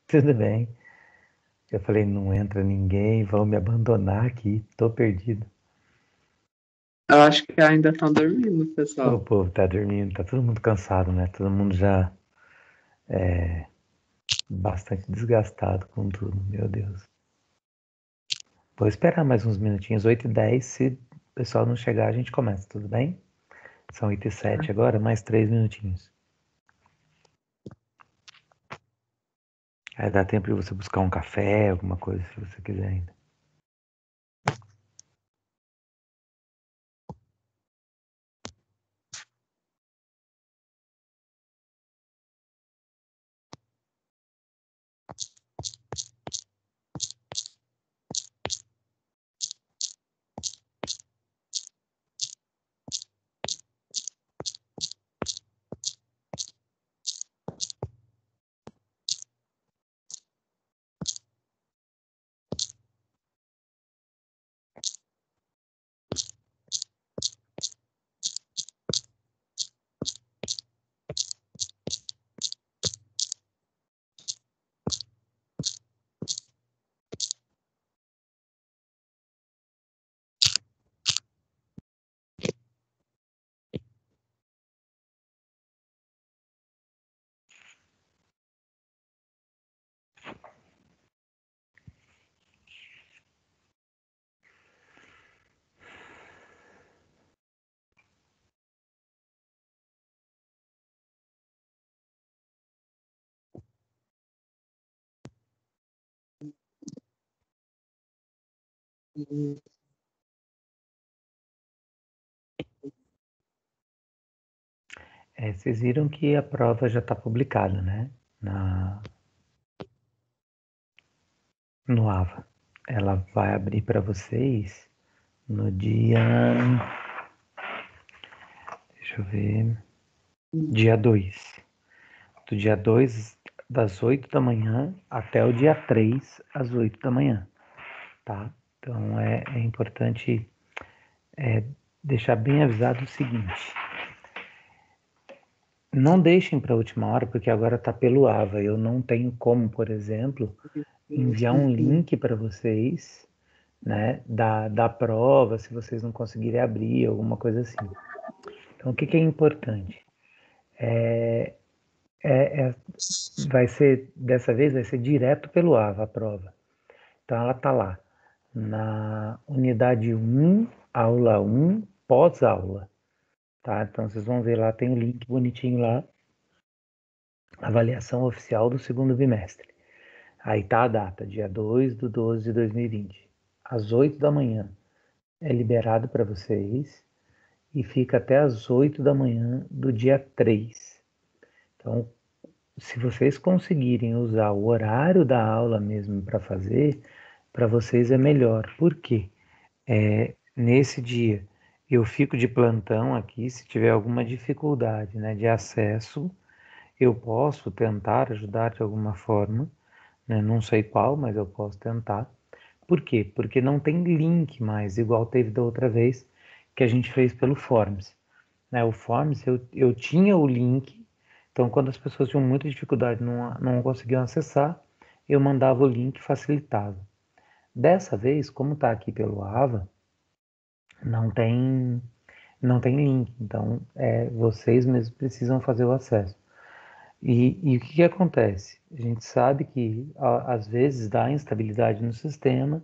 Tudo bem. Eu falei, não entra ninguém, vão me abandonar aqui, tô perdido. Eu acho que ainda estão dormindo, O pessoal. povo tá dormindo, tá todo mundo cansado, né? Todo mundo já bastante desgastado com tudo, meu Deus. Vou esperar mais uns minutinhos, 8h10, se o pessoal não chegar, a gente começa, tudo bem? São 8h07 agora, mais 3 minutinhos. Aí dá tempo de você buscar um café, alguma coisa, se você quiser ainda. Vocês viram que a prova já está publicada, né? No AVA. Ela vai abrir para vocês no dia. Deixa eu ver. Dia 2. Do dia 2, das 8 da manhã, até o dia 3, às 8 da manhã. Tá? Então é importante deixar bem avisado o seguinte: não deixem para a última hora, porque agora está pelo AVA. Eu não tenho como, por exemplo, enviar um link para vocês, né, da prova, se vocês não conseguirem abrir, alguma coisa assim. Então, o que é importante? Dessa vez, vai ser direto pelo AVA a prova. Então, ela está lá, na unidade 1, aula 1, pós-aula. Tá? Então, vocês vão ver lá, tem o link bonitinho lá, avaliação oficial do segundo bimestre. Aí tá a data, dia 2/12/2020, às 8 da manhã. É liberado para vocês e fica até às 8 da manhã do dia 3. Então, se vocês conseguirem usar o horário da aula mesmo para fazer, para vocês é melhor. Por quê? Nesse dia eu fico de plantão aqui, se tiver alguma dificuldade, né, de acesso, eu posso tentar ajudar de alguma forma, né, não sei qual, mas eu posso tentar. Por quê? Porque não tem link mais, igual teve da outra vez que a gente fez pelo Forms. Né? O Forms, eu tinha o link, então quando as pessoas tinham muita dificuldade, não conseguiam acessar, eu mandava o link e facilitava. Dessa vez, como está aqui pelo AVA, não tem, não tem link, então vocês mesmos precisam fazer o acesso. E o que acontece? A gente sabe que às vezes dá instabilidade no sistema,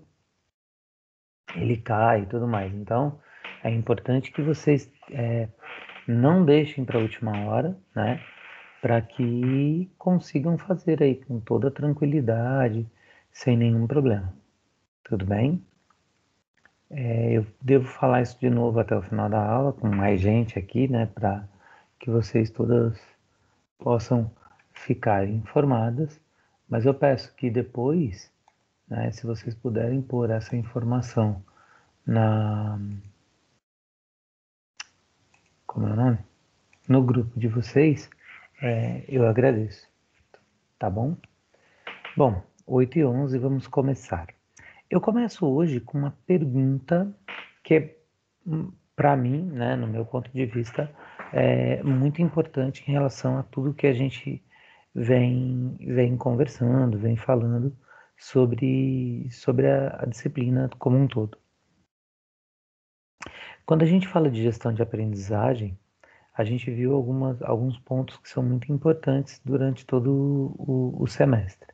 ele cai e tudo mais. Então, é importante que vocês não deixem para a última hora, né? Para que consigam fazer aí com toda tranquilidade, sem nenhum problema. Tudo bem? Eu devo falar isso de novo até o final da aula, com mais gente aqui, né? Para que vocês todas possam ficar informadas. Mas eu peço que depois, né, se vocês puderem pôr essa informação na, como é o nome? No grupo de vocês, eu agradeço, tá bom? Bom, 8h11, vamos começar. Eu começo hoje com uma pergunta que é, para mim, né, no meu ponto de vista, é muito importante em relação a tudo que a gente vem conversando, vem falando sobre a disciplina como um todo. Quando a gente fala de gestão de aprendizagem, a gente viu alguns pontos que são muito importantes durante todo o semestre.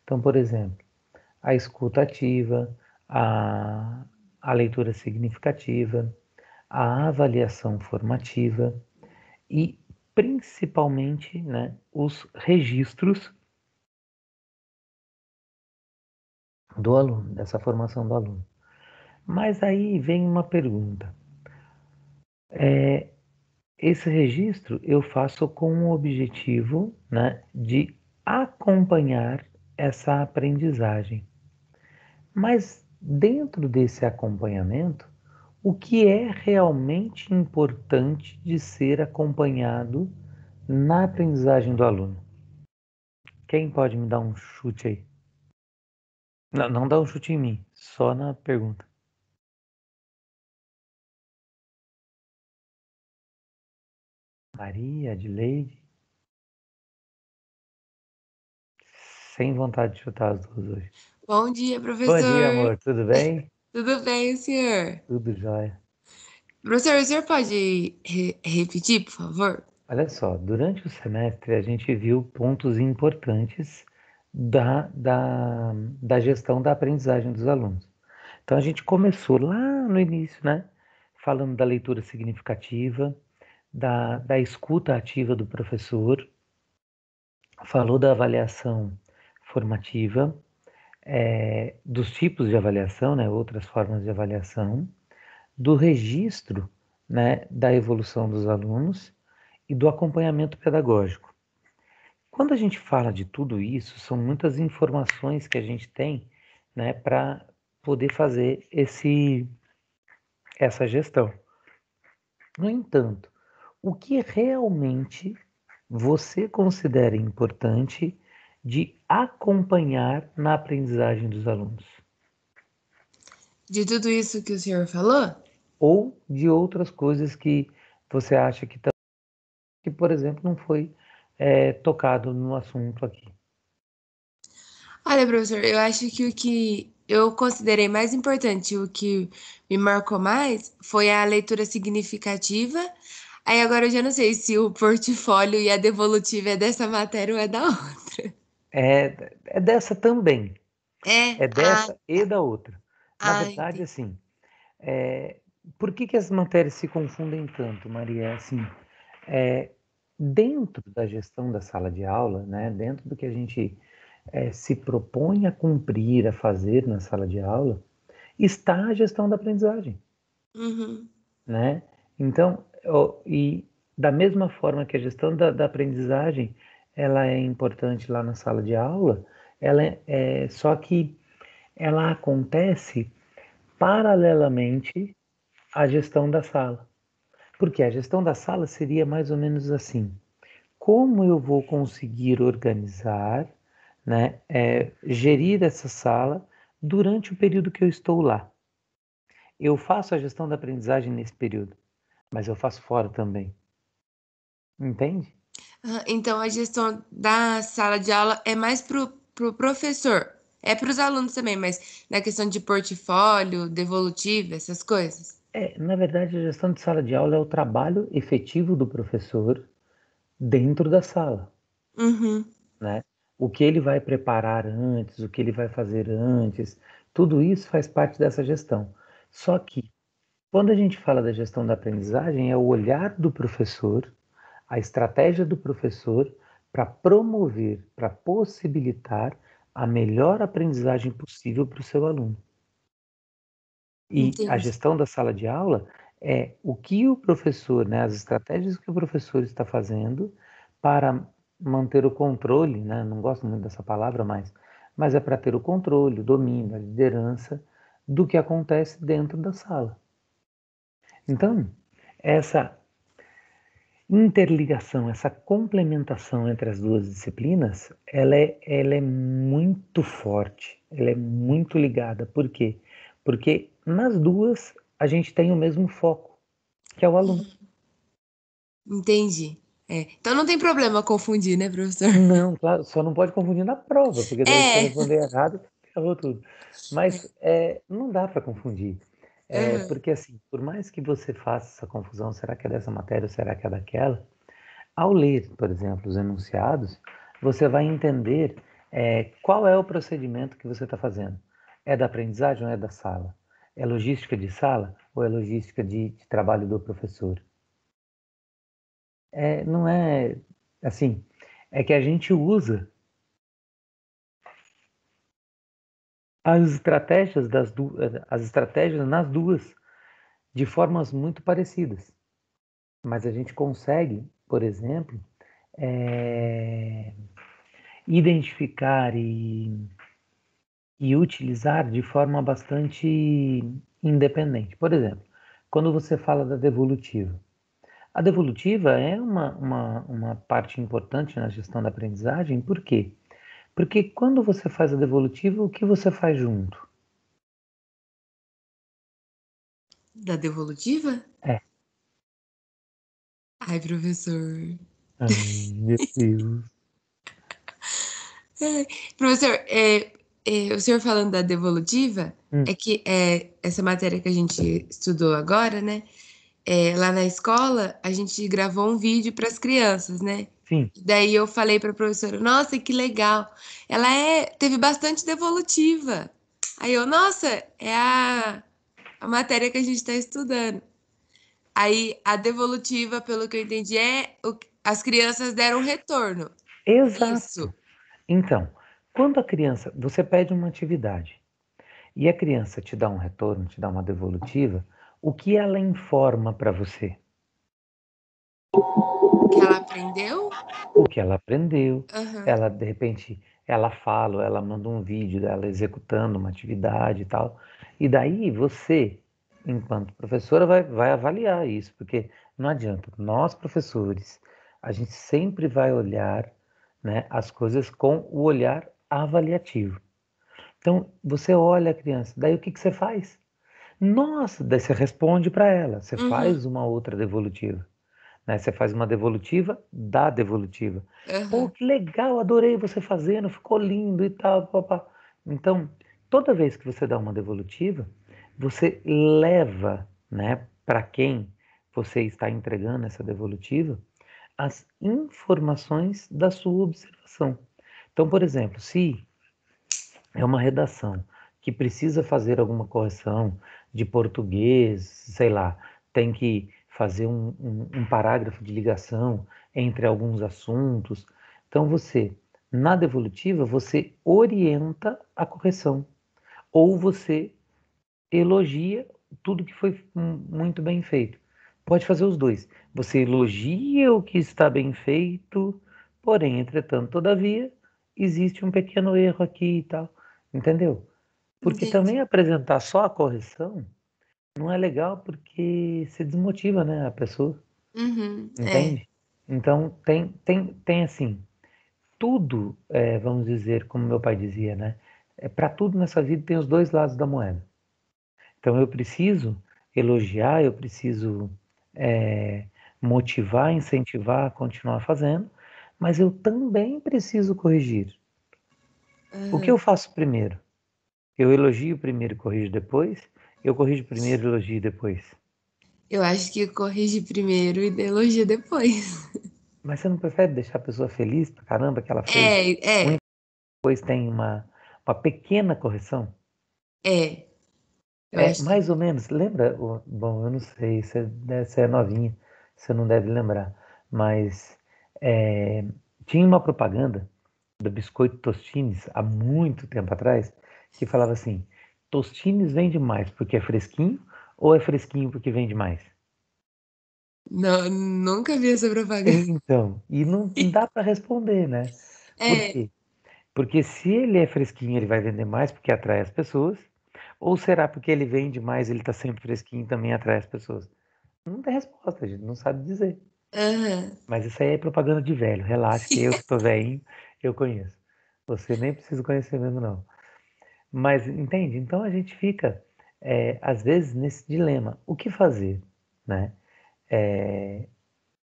Então, por exemplo, a escuta ativa, a leitura significativa, a avaliação formativa e, principalmente, né, os registros do aluno, dessa formação do aluno. Mas aí vem uma pergunta. Esse registro eu faço com o objetivo, né, de acompanhar essa aprendizagem. Mas dentro desse acompanhamento, o que é realmente importante de ser acompanhado na aprendizagem do aluno? Quem pode me dar um chute aí? Não, não dá um chute em mim, só na pergunta. Maria, Adleide, sem vontade de chutar as duas hoje. Bom dia, Bom dia, professor. amor, tudo bem? Tudo bem, senhor? Tudo jóia. Professor, o senhor pode repetir, por favor? Olha só, durante o semestre a gente viu pontos importantes da, da, da gestão da aprendizagem dos alunos. Então a gente começou lá no início, né? Falando da leitura significativa, da escuta ativa do professor, falou da avaliação formativa, dos tipos de avaliação, né? Outras formas de avaliação, do registro, né? Da evolução dos alunos e do acompanhamento pedagógico. Quando a gente fala de tudo isso, são muitas informações que a gente tem, né, para poder fazer essa gestão. No entanto, o que realmente você considera importante de acompanhar na aprendizagem dos alunos? De tudo isso que o senhor falou? Ou de outras coisas que você acha que por exemplo, não foi tocado no assunto aqui? Olha, professor, eu acho que o que eu considerei mais importante, o que me marcou mais, foi a leitura significativa. Aí agora eu já não sei se o portfólio e a devolutiva é dessa matéria ou é da outra. É dessa também, É? é Ah, dessa e da outra. Na verdade, entendi. assim, É, por que as matérias se confundem tanto, Maria? Assim, é, dentro da gestão da sala de aula, né, dentro do que a gente se propõe a cumprir, a fazer na sala de aula, está a gestão da aprendizagem, Uhum. né? Então, e da mesma forma que a gestão da aprendizagem, ela é importante lá na sala de aula, só que ela acontece paralelamente à gestão da sala. Porque a gestão da sala seria mais ou menos assim: como eu vou conseguir organizar, né, gerir essa sala durante o período que eu estou lá? Eu faço a gestão da aprendizagem nesse período, mas eu faço fora também. Entende? Ah, então a gestão da sala de aula é mais pro professor. É para os alunos também, mas na questão de portfólio, devolutivo, essas coisas. Na verdade, a gestão de sala de aula é o trabalho efetivo do professor dentro da sala, Uhum, né? O que ele vai preparar antes, o que ele vai fazer antes, tudo isso faz parte dessa gestão. Só que quando a gente fala da gestão da aprendizagem, é o olhar do professor, a estratégia do professor para promover, para possibilitar a melhor aprendizagem possível para o seu aluno. E a entendi. gestão da sala de aula é o que o professor, né, as estratégias que o professor está fazendo para manter o controle, né, não gosto muito dessa palavra, mas é para ter o controle, o domínio, a liderança do que acontece dentro da sala. Então, essa interligação, essa complementação entre as duas disciplinas, ela é muito forte, ela é muito ligada. Por quê? Porque nas duas a gente tem o mesmo foco, que é o aluno. Entendi. Então não tem problema confundir, né, professor? Não, claro, só não pode confundir na prova, porque daí se você É. responder errado, ferrou tudo. Mas não dá para confundir. Aham. Porque assim, por mais que você faça essa confusão, será que é dessa matéria ou será que é daquela? Ao ler, por exemplo, os enunciados, você vai entender qual é o procedimento que você está fazendo. É da aprendizagem ou é da sala? É logística de sala ou é logística de trabalho do professor? Não é assim, é que a gente usa as estratégias nas duas de formas muito parecidas. Mas a gente consegue, por exemplo, identificar e utilizar de forma bastante independente. Por exemplo, quando você fala da devolutiva. A devolutiva é uma parte importante na gestão da aprendizagem, por quê? Porque quando você faz a devolutiva, o que você faz junto? Da devolutiva? É. Ai, professor. Meu Deus. Ai, professor, o senhor falando da devolutiva, Hum, é que essa matéria que a gente estudou agora, né? Lá na escola, a gente gravou um vídeo para as crianças, né? sim. Daí eu falei para a professora, nossa, que legal. Ela teve bastante devolutiva. Aí eu, nossa, é a matéria que a gente está estudando. Aí a devolutiva, pelo que eu entendi, as crianças deram retorno. Isso. Exato. Então, quando a criança, você pede uma atividade e a criança te dá um retorno, te dá uma devolutiva, o que ela informa para você? Que ela aprendeu? O que ela aprendeu. Aham. Ela, de repente, ela fala, ou ela manda um vídeo dela executando uma atividade e tal. E daí você, enquanto professora, vai avaliar isso, porque não adianta. Nós, professores, a gente sempre vai olhar, né, as coisas com o olhar avaliativo. Então, você olha a criança, daí o que que você faz? Nossa, daí você responde para ela, você Uhum. faz uma outra devolutiva, né? Você faz uma devolutiva da devolutiva. Pô, Aham. que legal, adorei você fazendo, ficou lindo e tal, papá. Então, toda vez que você dá uma devolutiva, você leva, né, para quem você está entregando essa devolutiva, as informações da sua observação. Então, por exemplo, se é uma redação que precisa fazer alguma correção de português, sei lá, tem que fazer um parágrafo de ligação entre alguns assuntos. Então você, na devolutiva, você orienta a correção ou você elogia tudo que foi muito bem feito. Pode fazer os dois. Você elogia o que está bem feito, porém, entretanto, todavia, existe um pequeno erro aqui e tal. Entendeu? Porque também Entendi. apresentar só a correção não é legal porque se desmotiva, né, a pessoa, Uhum. entende? Então tem assim, tudo, vamos dizer, como meu pai dizia, né? Para tudo nessa vida tem os dois lados da moeda. Então eu preciso elogiar, eu preciso é, motivar, incentivar a continuar fazendo, mas eu também preciso corrigir. O que eu Aham. faço primeiro? Eu elogio primeiro e corrijo depois? Eu corrijo primeiro e elogio depois? Eu acho que corrige primeiro e elogia depois. Mas você não prefere deixar a pessoa feliz pra caramba que ela fez? É, Depois tem uma pequena correção? eu acho que. Mais ou menos, lembra? Bom, eu não sei, você é novinha, você não deve lembrar, mas é, tinha uma propaganda do biscoito Tostines há muito tempo atrás que falava assim: Tostines vende mais porque é fresquinho ou é fresquinho porque vende mais? Não, nunca vi essa propaganda. Então, e não dá para responder, né? Por É, quê? Porque se ele é fresquinho, ele vai vender mais porque atrai as pessoas, ou será porque ele vende mais, ele está sempre fresquinho e também atrai as pessoas? Não tem resposta, a gente não sabe dizer. aham. Mas isso aí é propaganda de velho, relaxa que eu que tô velhinho, eu conheço. Você nem precisa conhecer mesmo, não. Mas entende? Então a gente fica, às vezes, nesse dilema. O que fazer, né?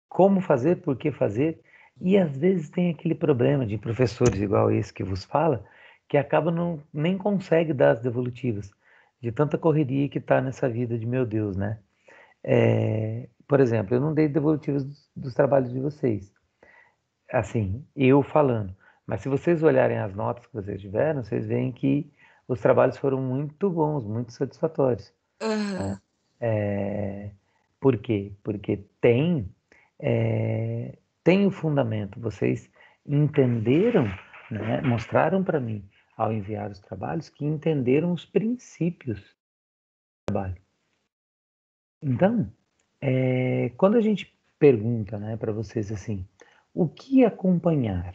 como fazer, por que fazer, e às vezes tem aquele problema de professores igual esse que vos fala, que acaba nem consegue dar as devolutivas, de tanta correria que está nessa vida de meu Deus, né? Por exemplo, eu não dei devolutivas dos trabalhos de vocês, assim, eu falando, mas se vocês olharem as notas que vocês tiveram, vocês veem que os trabalhos foram muito bons, muito satisfatórios. Aham. Por quê? Porque tem o fundamento. Vocês entenderam, né? Mostraram para mim, ao enviar os trabalhos, que entenderam os princípios do trabalho. Então, quando a gente pergunta, né, para vocês assim, o que acompanhar?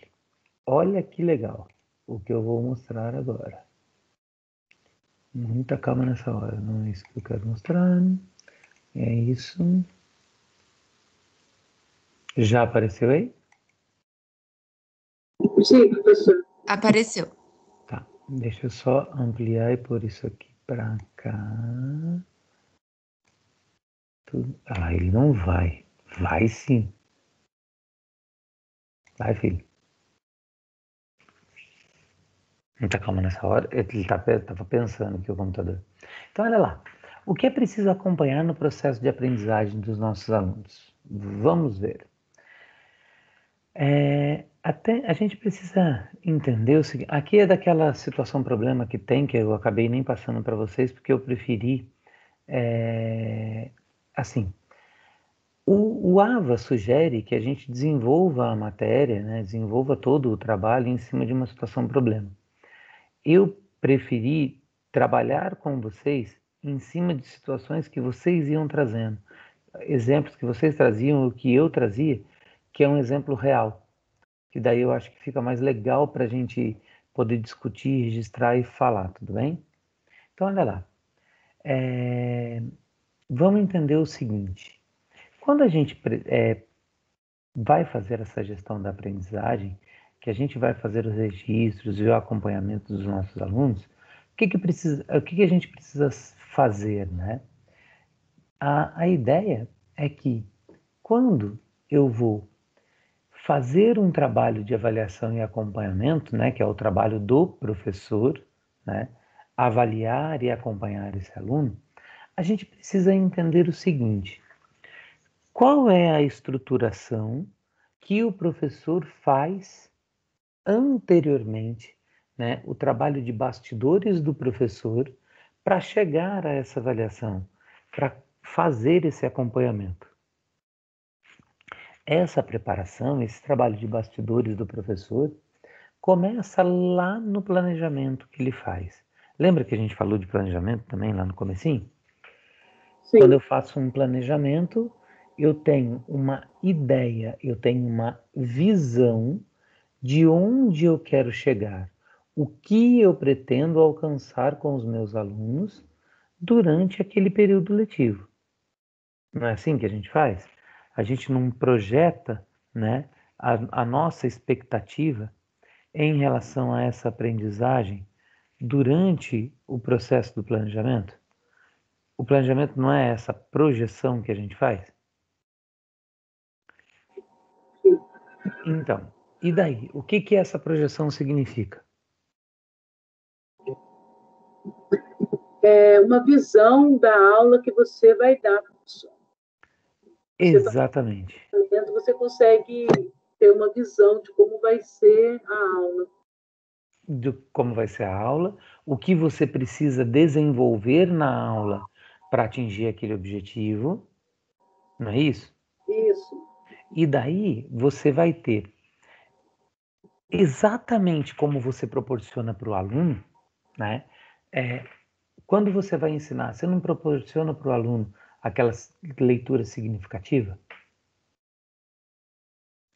Olha que legal o que eu vou mostrar agora. Muita calma nessa hora, não é isso que eu quero mostrar. É isso. Já apareceu aí? Sim, professor. Apareceu. Tá, deixa eu só ampliar e pôr isso aqui pra cá. Ah, ele não vai. Vai sim. Vai, filho. Muita calma nessa hora. Ele estava pensando aqui o computador. Então, olha lá. O que é preciso acompanhar no processo de aprendizagem dos nossos alunos? Vamos ver. Até a gente precisa entender o seguinte. Aqui é daquela situação, problema que tem, que eu acabei nem passando para vocês, porque eu preferi, assim, o AVA sugere que a gente desenvolva a matéria, né, desenvolva todo o trabalho em cima de uma situação problema. Eu preferi trabalhar com vocês em cima de situações que vocês iam trazendo, exemplos que vocês traziam, o que eu trazia, que é um exemplo real, que daí eu acho que fica mais legal para a gente poder discutir, registrar e falar, tudo bem? Então, olha lá. Vamos entender o seguinte. Quando a gente vai fazer essa gestão da aprendizagem, que a gente vai fazer os registros e o acompanhamento dos nossos alunos, o que a gente precisa fazer, né? A ideia é que quando eu vou fazer um trabalho de avaliação e acompanhamento, né, que é o trabalho do professor, né, avaliar e acompanhar esse aluno, a gente precisa entender o seguinte: qual é a estruturação que o professor faz anteriormente, né, o trabalho de bastidores do professor para chegar a essa avaliação, para fazer esse acompanhamento. Essa preparação, esse trabalho de bastidores do professor, começa lá no planejamento que ele faz. Lembra que a gente falou de planejamento também lá no comecinho? Sim. Quando eu faço um planejamento, eu tenho uma ideia, eu tenho uma visão de onde eu quero chegar, o que eu pretendo alcançar com os meus alunos durante aquele período letivo. Não é assim que a gente faz? A gente não projeta, né, a nossa expectativa em relação a essa aprendizagem durante o processo do planejamento? O planejamento não é essa projeção que a gente faz? Sim. Então, e daí? O que essa projeção significa? É uma visão da aula que você vai dar, professor. Exatamente. Você consegue ter uma visão de como vai ser a aula. De como vai ser a aula, o que você precisa desenvolver na aula para atingir aquele objetivo, não é isso? Isso. E daí você vai ter exatamente como você proporciona para o aluno, né? Quando você vai ensinar, você não proporciona para o aluno aquela leitura significativa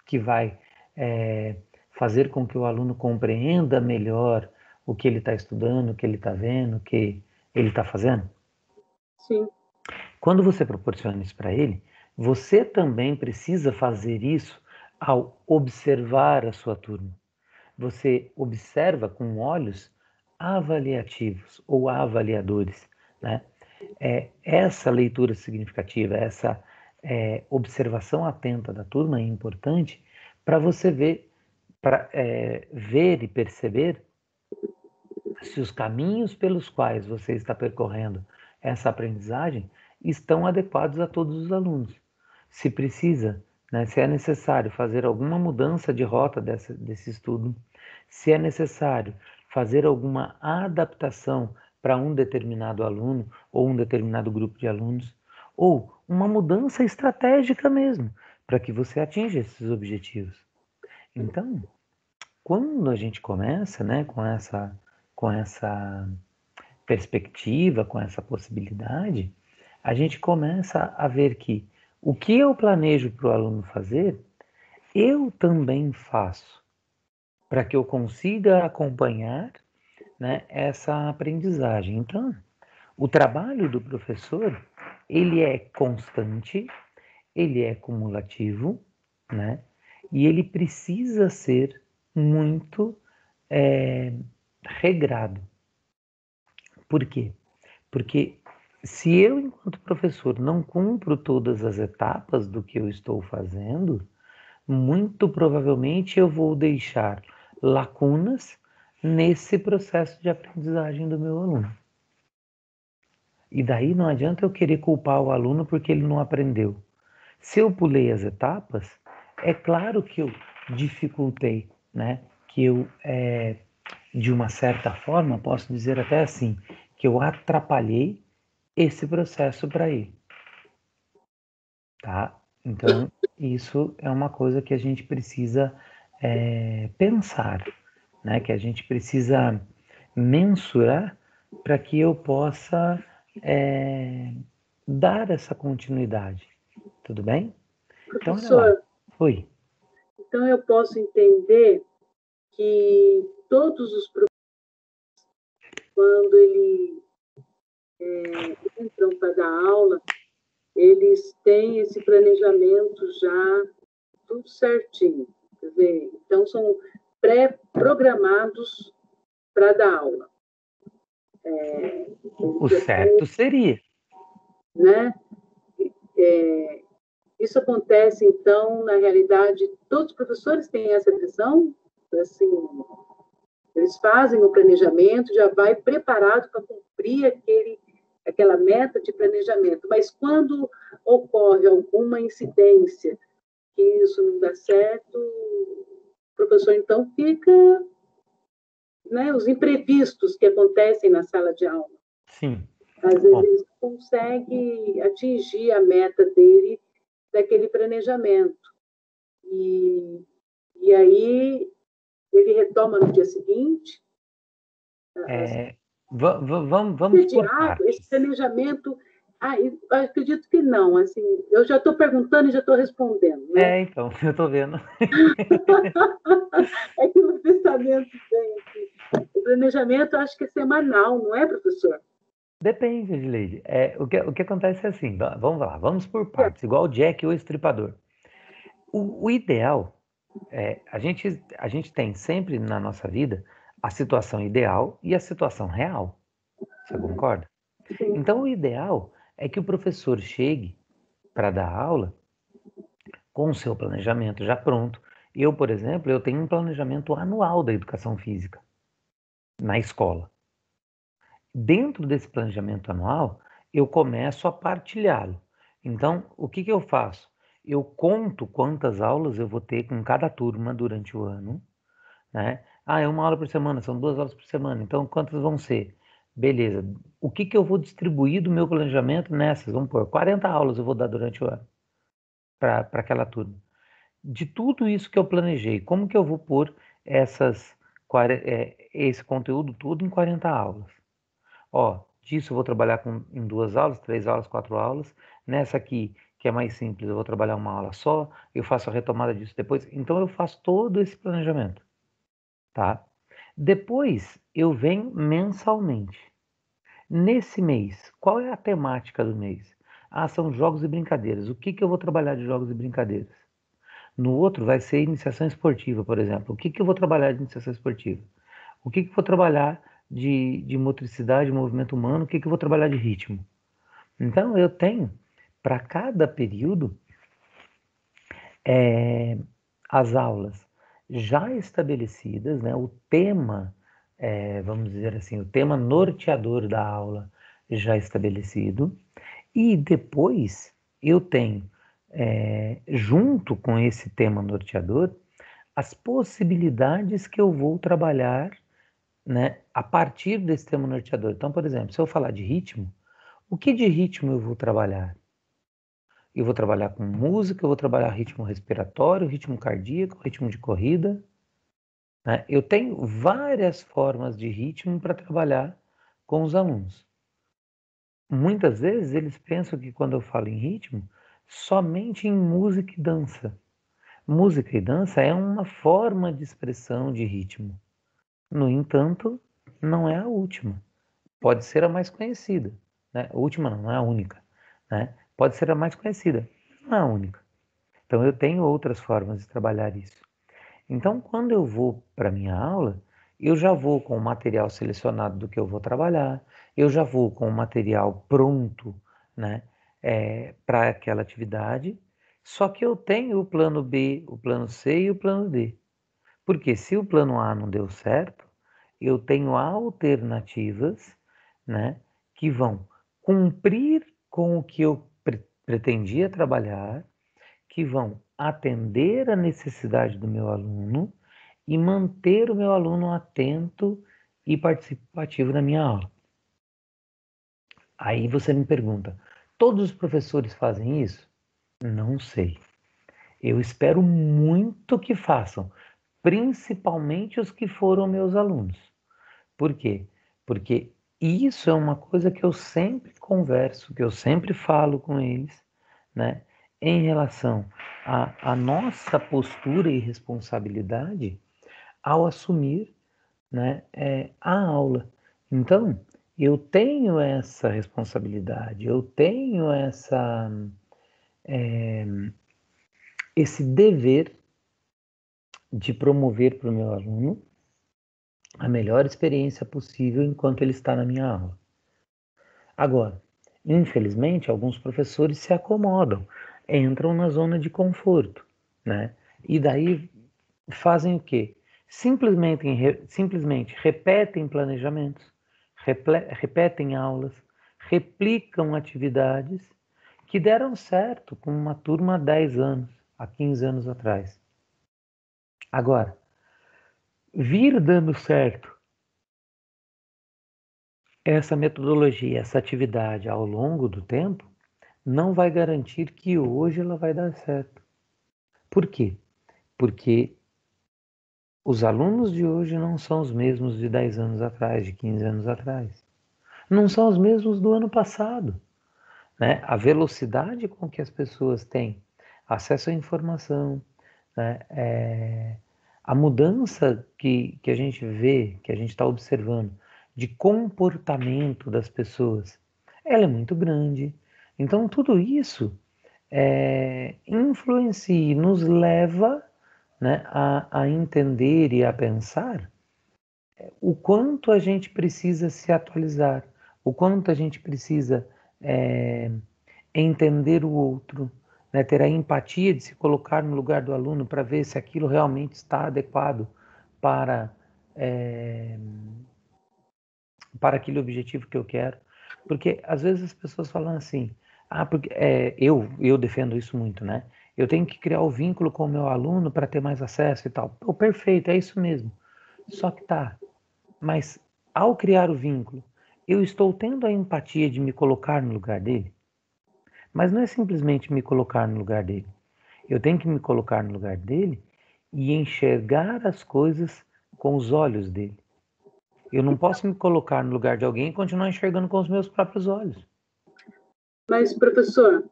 que vai fazer com que o aluno compreenda melhor o que ele está estudando, o que ele está vendo, o que ele está fazendo? Sim. Quando você proporciona isso para ele, você também precisa fazer isso ao observar a sua turma. Você observa com olhos avaliativos ou avaliadores, né? Essa leitura significativa, observação atenta da turma é importante para você ver, ver e perceber se os caminhos pelos quais você está percorrendo essa aprendizagem estão adequados a todos os alunos. Se precisa, né, se é necessário fazer alguma mudança de rota desse estudo, se é necessário fazer alguma adaptação para um determinado aluno ou um determinado grupo de alunos, ou uma mudança estratégica mesmo, para que você atinja esses objetivos. Então, quando a gente começa, né, com essa perspectiva, com essa possibilidade, a gente começa a ver que o que eu planejo para o aluno fazer, eu também faço, para que eu consiga acompanhar, né, essa aprendizagem. Então, o trabalho do professor, ele é constante, ele é cumulativo, né, e ele precisa ser muito regrado. Por quê? Porque se eu, enquanto professor, não cumpro todas as etapas do que eu estou fazendo, muito provavelmente eu vou deixar lacunas nesse processo de aprendizagem do meu aluno. E daí não adianta eu querer culpar o aluno porque ele não aprendeu. Se eu pulei as etapas, é claro que eu dificultei, né? Que eu, de uma certa forma, posso dizer até assim, que eu atrapalhei esse processo para ele, tá? Então, isso é uma coisa que a gente precisa pensar, né? Que a gente precisa mensurar para que eu possa dar essa continuidade, tudo bem? Então, olha lá. Professor, Oi. então eu posso entender que todos os professores, quando eles entram para dar aula, eles têm esse planejamento já tudo certinho. Quer dizer, então, são pré-programados para dar aula. O certo seria. Né? Isso acontece, então, na realidade, todos os professores têm essa visão, assim, eles fazem o planejamento, já vai preparado para cumprir aquela meta de planejamento, mas quando ocorre alguma incidência que isso não dá certo, o professor, então, fica, né, os imprevistos que acontecem na sala de aula. Sim. Às vezes ele consegue atingir a meta dele daquele planejamento. E aí ele retoma no dia seguinte. Vamos por partes. Esse planejamento, eu acredito que não. Assim, eu já estou perguntando e já estou respondendo. Né? Então, eu estou vendo. É que o pensamento tem aqui. O planejamento, eu acho que é semanal, não é, professor? Depende, Edileide. O que acontece é assim, vamos lá, vamos por partes, igual o Jack o Estripador. O ideal a gente tem sempre na nossa vida a situação ideal e a situação real. Você concorda? Sim. Então, o ideal é que o professor chegue para dar aula com o seu planejamento já pronto. Eu, por exemplo, eu tenho um planejamento anual da educação física na escola. Dentro desse planejamento anual, eu começo a partilhá-lo. Então, o que eu faço? Eu conto quantas aulas eu vou ter com cada turma durante o ano, né? É uma aula por semana, são 2 aulas por semana, então quantas vão ser? Beleza. O que eu vou distribuir do meu planejamento nessas? Vamos pôr 40 aulas eu vou dar durante o ano para aquela turma. De tudo isso que eu planejei, como que eu vou pôr esse conteúdo todo em 40 aulas? Disso eu vou trabalhar em 2 aulas, 3 aulas, 4 aulas. Nessa aqui, que é mais simples, eu vou trabalhar uma aula só, eu faço a retomada disso depois. Então eu faço todo esse planejamento, tá? Depois eu venho mensalmente. Nesse mês, qual é a temática do mês? São jogos e brincadeiras. O que eu vou trabalhar de jogos e brincadeiras? No outro vai ser iniciação esportiva, por exemplo. O que eu vou trabalhar de iniciação esportiva? O que eu vou trabalhar de motricidade, movimento humano? O que eu vou trabalhar de ritmo? Então, eu tenho para cada período, as aulas já estabelecidas, né? O tema, vamos dizer assim, o tema norteador da aula já estabelecido, e depois eu tenho, junto com esse tema norteador, as possibilidades que eu vou trabalhar, né, a partir desse tema norteador. Então, por exemplo, se eu falar de ritmo, o que de ritmo eu vou trabalhar? Eu vou trabalhar com música, eu vou trabalhar ritmo respiratório, ritmo cardíaco, ritmo de corrida, né? Eu tenho várias formas de ritmo para trabalhar com os alunos. Muitas vezes eles pensam que quando eu falo em ritmo, somente em música e dança. Música e dança é uma forma de expressão de ritmo. No entanto, não é a última. Pode ser a mais conhecida, né? A última não é a única, né? Pode ser a mais conhecida, não é a única. Então eu tenho outras formas de trabalhar isso. Então, quando eu vou para minha aula, eu já vou com o material selecionado do que eu vou trabalhar, eu já vou com o material pronto, né, para aquela atividade, só que eu tenho o plano B, o plano C e o plano D. Porque se o plano A não deu certo, eu tenho alternativas, né, que vão cumprir com o que eu pretendia trabalhar, que vão atender a necessidade do meu aluno e manter o meu aluno atento e participativo na minha aula. Aí você me pergunta, todos os professores fazem isso? Não sei. Eu espero muito que façam, principalmente os que foram meus alunos. Por quê? Porque isso é uma coisa que eu sempre converso, que eu sempre falo com eles, né? Em relação à nossa postura e responsabilidade ao assumir, né, a aula. Então, eu tenho essa responsabilidade, eu tenho esse dever de promover para o meu aluno a melhor experiência possível enquanto ele está na minha aula. Agora, infelizmente, alguns professores se acomodam, entram na zona de conforto, né? E daí fazem o quê? Simplesmente repetem planejamentos, repetem aulas, replicam atividades que deram certo com uma turma há 10 anos, há 15 anos atrás. Agora, vir dando certo essa metodologia, essa atividade ao longo do tempo, não vai garantir que hoje ela vai dar certo. Por quê? Porque os alunos de hoje não são os mesmos de 10 anos atrás, de 15 anos atrás. Não são os mesmos do ano passado, né? A velocidade com que as pessoas têm acesso à informação, né? A mudança que a gente vê, que a gente está observando, de comportamento das pessoas, ela é muito grande. Então, tudo isso influencia e nos leva, né, a entender e a pensar o quanto a gente precisa se atualizar, o quanto a gente precisa entender o outro, né, ter a empatia de se colocar no lugar do aluno para ver se aquilo realmente está adequado para, para aquele objetivo que eu quero. Porque às vezes as pessoas falam assim, porque eu defendo isso muito, né? Eu tenho que criar o vínculo com o meu aluno para ter mais acesso e tal. Pô, perfeito, é isso mesmo. Só que mas ao criar o vínculo, eu estou tendo a empatia de me colocar no lugar dele? Mas não é simplesmente me colocar no lugar dele. Eu tenho que me colocar no lugar dele e enxergar as coisas com os olhos dele. Eu não posso me colocar no lugar de alguém e continuar enxergando com os meus próprios olhos. Mas, professor,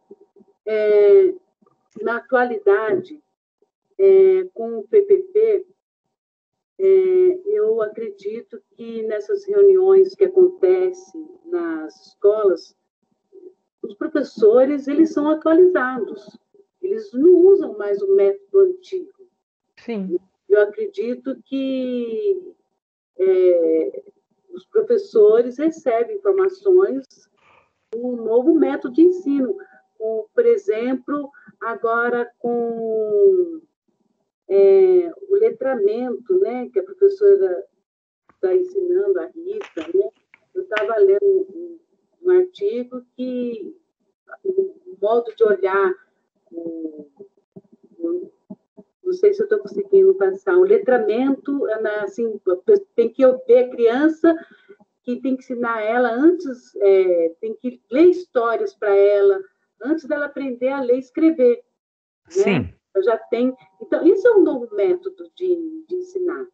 na atualidade, com o PPP, eu acredito que nessas reuniões que acontecem nas escolas, os professores, eles são atualizados. Eles não usam mais o método antigo. Sim. Eu acredito que os professores recebem informações do novo método de ensino. por exemplo, agora com o letramento, né, que a professora está ensinando, a Rita, né? Eu estava lendo um artigo que o modo de olhar, não sei se eu estou conseguindo passar, o letramento, assim, tem que ver a criança, que tem que ensinar ela antes, tem que ler histórias para ela, antes dela aprender a ler e escrever, né? Sim. Eu já tenho... Então, isso é um novo método de ensinar,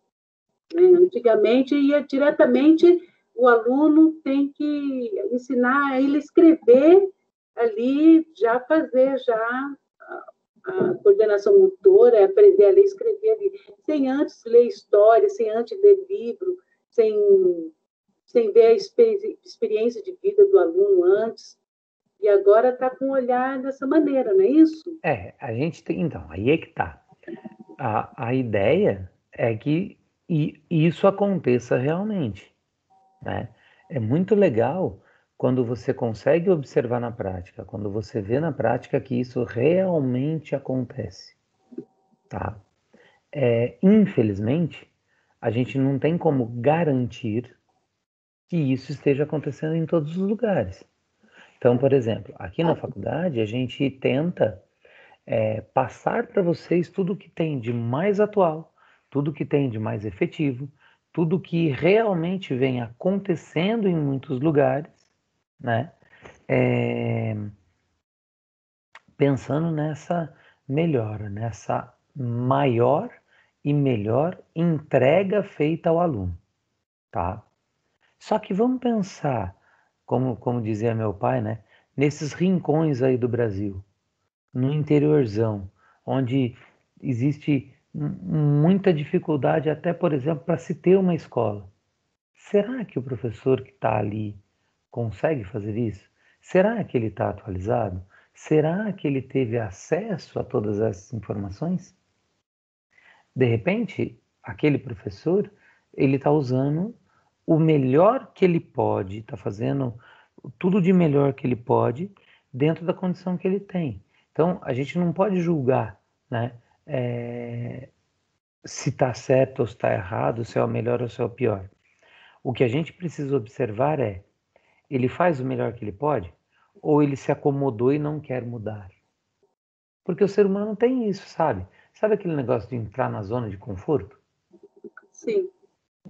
né? Antigamente, ia diretamente, o aluno tem que ensinar ele a escrever ali, já fazer já a coordenação motora, aprender a ler e escrever ali, sem antes ler história, sem antes ler livro, sem ver a experiência de vida do aluno antes, e agora está com um olhar dessa maneira, não é isso? A gente tem... Então, aí é que tá. A ideia é que isso aconteça realmente, né? É muito legal quando você consegue observar na prática, quando você vê na prática que isso realmente acontece, tá? Infelizmente, a gente não tem como garantir que isso esteja acontecendo em todos os lugares. Então, por exemplo, aqui na faculdade, a gente tenta passar para vocês tudo que tem de mais atual, tudo que tem de mais efetivo, tudo que realmente vem acontecendo em muitos lugares, né? Pensando nessa melhora, nessa maior e melhor entrega feita ao aluno, tá? Só que vamos pensar, como dizia meu pai, né? Nesses rincões aí do Brasil, no interiorzão, onde existe muita dificuldade até, por exemplo, para se ter uma escola. Será que o professor que está ali consegue fazer isso? Será que ele está atualizado? Será que ele teve acesso a todas essas informações? De repente, aquele professor, ele está usando o melhor que ele pode, está fazendo tudo de melhor que ele pode dentro da condição que ele tem. Então, a gente não pode julgar, né, se está certo ou se está errado, se é o melhor ou se é o pior. O que a gente precisa observar é, ele faz o melhor que ele pode ou ele se acomodou e não quer mudar? Porque o ser humano tem isso, sabe? Sabe aquele negócio de entrar na zona de conforto? Sim.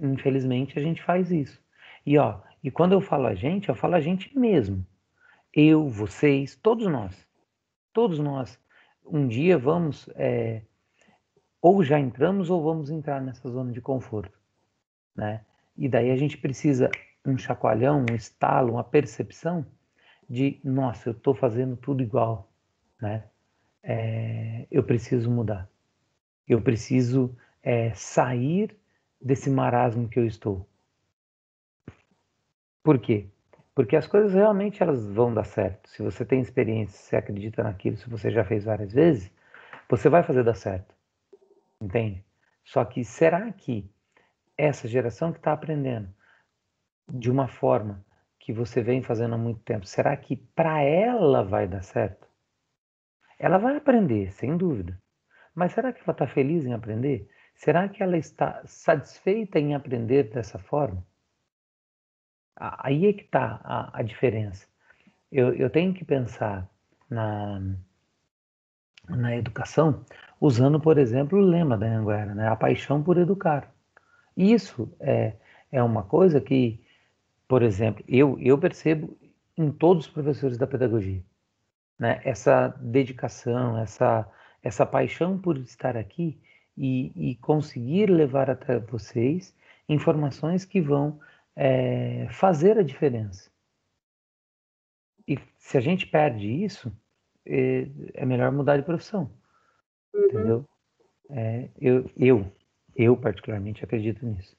Infelizmente, a gente faz isso. E quando eu falo a gente mesmo. Eu, vocês, todos nós, um dia vamos, ou já entramos ou vamos entrar nessa zona de conforto, né? E daí a gente precisa um chacoalhão, um estalo, uma percepção de, nossa, eu estou fazendo tudo igual, né? Eu preciso mudar. Eu preciso sair desse marasmo que eu estou. Por quê? Porque as coisas realmente elas vão dar certo. Se você tem experiência, se você acredita naquilo, se você já fez várias vezes, você vai fazer dar certo. Entende? Só que será que essa geração que está aprendendo de uma forma que você vem fazendo há muito tempo, será que para ela vai dar certo? Ela vai aprender, sem dúvida. Mas será que ela está feliz em aprender? Será que ela está satisfeita em aprender dessa forma? Aí é que está a diferença. Eu tenho que pensar na educação usando, por exemplo, o lema da Anhanguera, né? A paixão por educar. Isso é uma coisa que, por exemplo, eu percebo em todos os professores da pedagogia, né? Essa dedicação, essa paixão por estar aqui e conseguir levar até vocês informações que vão fazer a diferença. E se a gente perde isso, é melhor mudar de profissão, entendeu? Eu particularmente acredito nisso.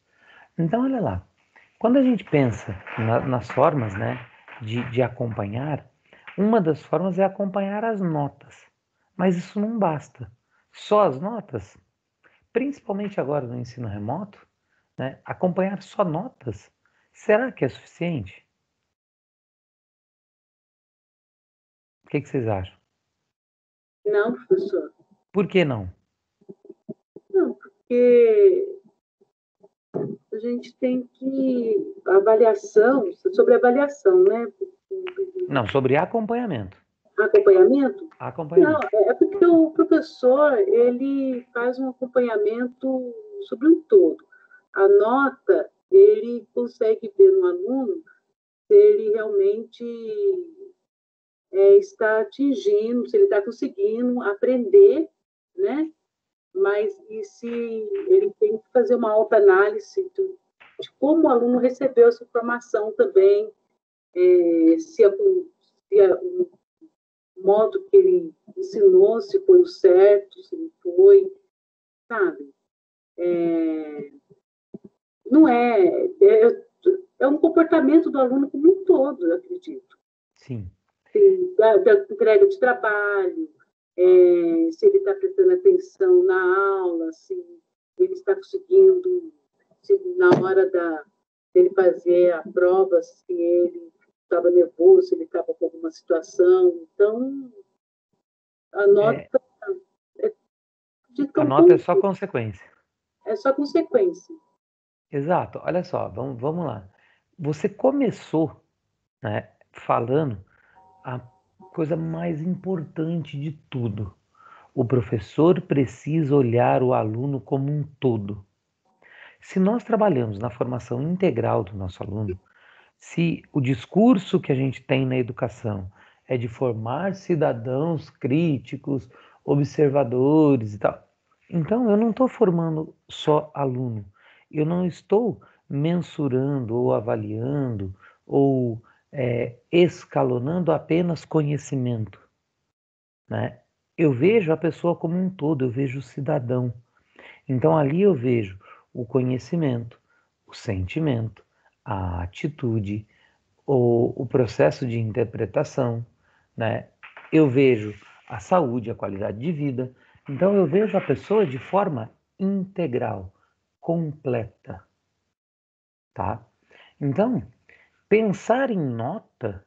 Então, olha lá, quando a gente pensa nas formas, né, de acompanhar, uma das formas é acompanhar as notas. Mas isso não basta. Só as notas, principalmente agora no ensino remoto, né, acompanhar só notas, será que é suficiente? que vocês acham? Não, professor. Por que não? Não, porque a gente tem que... sobre avaliação, né? Não, sobre acompanhamento. Acompanhamento? Não, Acompanhamento. é porque o professor, ele faz um acompanhamento sobre um todo. A nota, ele consegue ver no aluno se ele realmente está atingindo, se ele está conseguindo aprender, né? Mas e se ele tem que fazer uma autoanálise de como o aluno recebeu essa informação também, o modo que ele ensinou, se foi o certo, se não foi, sabe? Não é um comportamento do aluno como um todo, eu acredito. Sim. Da entrega de trabalho, se ele está prestando atenção na aula, se ele está conseguindo, se na hora dele fazer a prova, se ele estava nervoso, se ele estava com alguma situação. Então, a nota A nota é só consequência. É só consequência. Exato. Olha só, vamos lá. Você começou, né, falando a coisa mais importante de tudo. O professor precisa olhar o aluno como um todo. Se nós trabalhamos na formação integral do nosso aluno, se o discurso que a gente tem na educação é de formar cidadãos críticos, observadores e tal, então eu não estou formando só aluno, eu não estou mensurando ou avaliando ou escalonando apenas conhecimento, né? Eu vejo a pessoa como um todo, eu vejo o cidadão. Então ali eu vejo o conhecimento, o sentimento, a atitude, o processo de interpretação, né? Eu vejo a saúde, a qualidade de vida. Então eu vejo a pessoa de forma integral, completa, tá? Então, pensar em nota,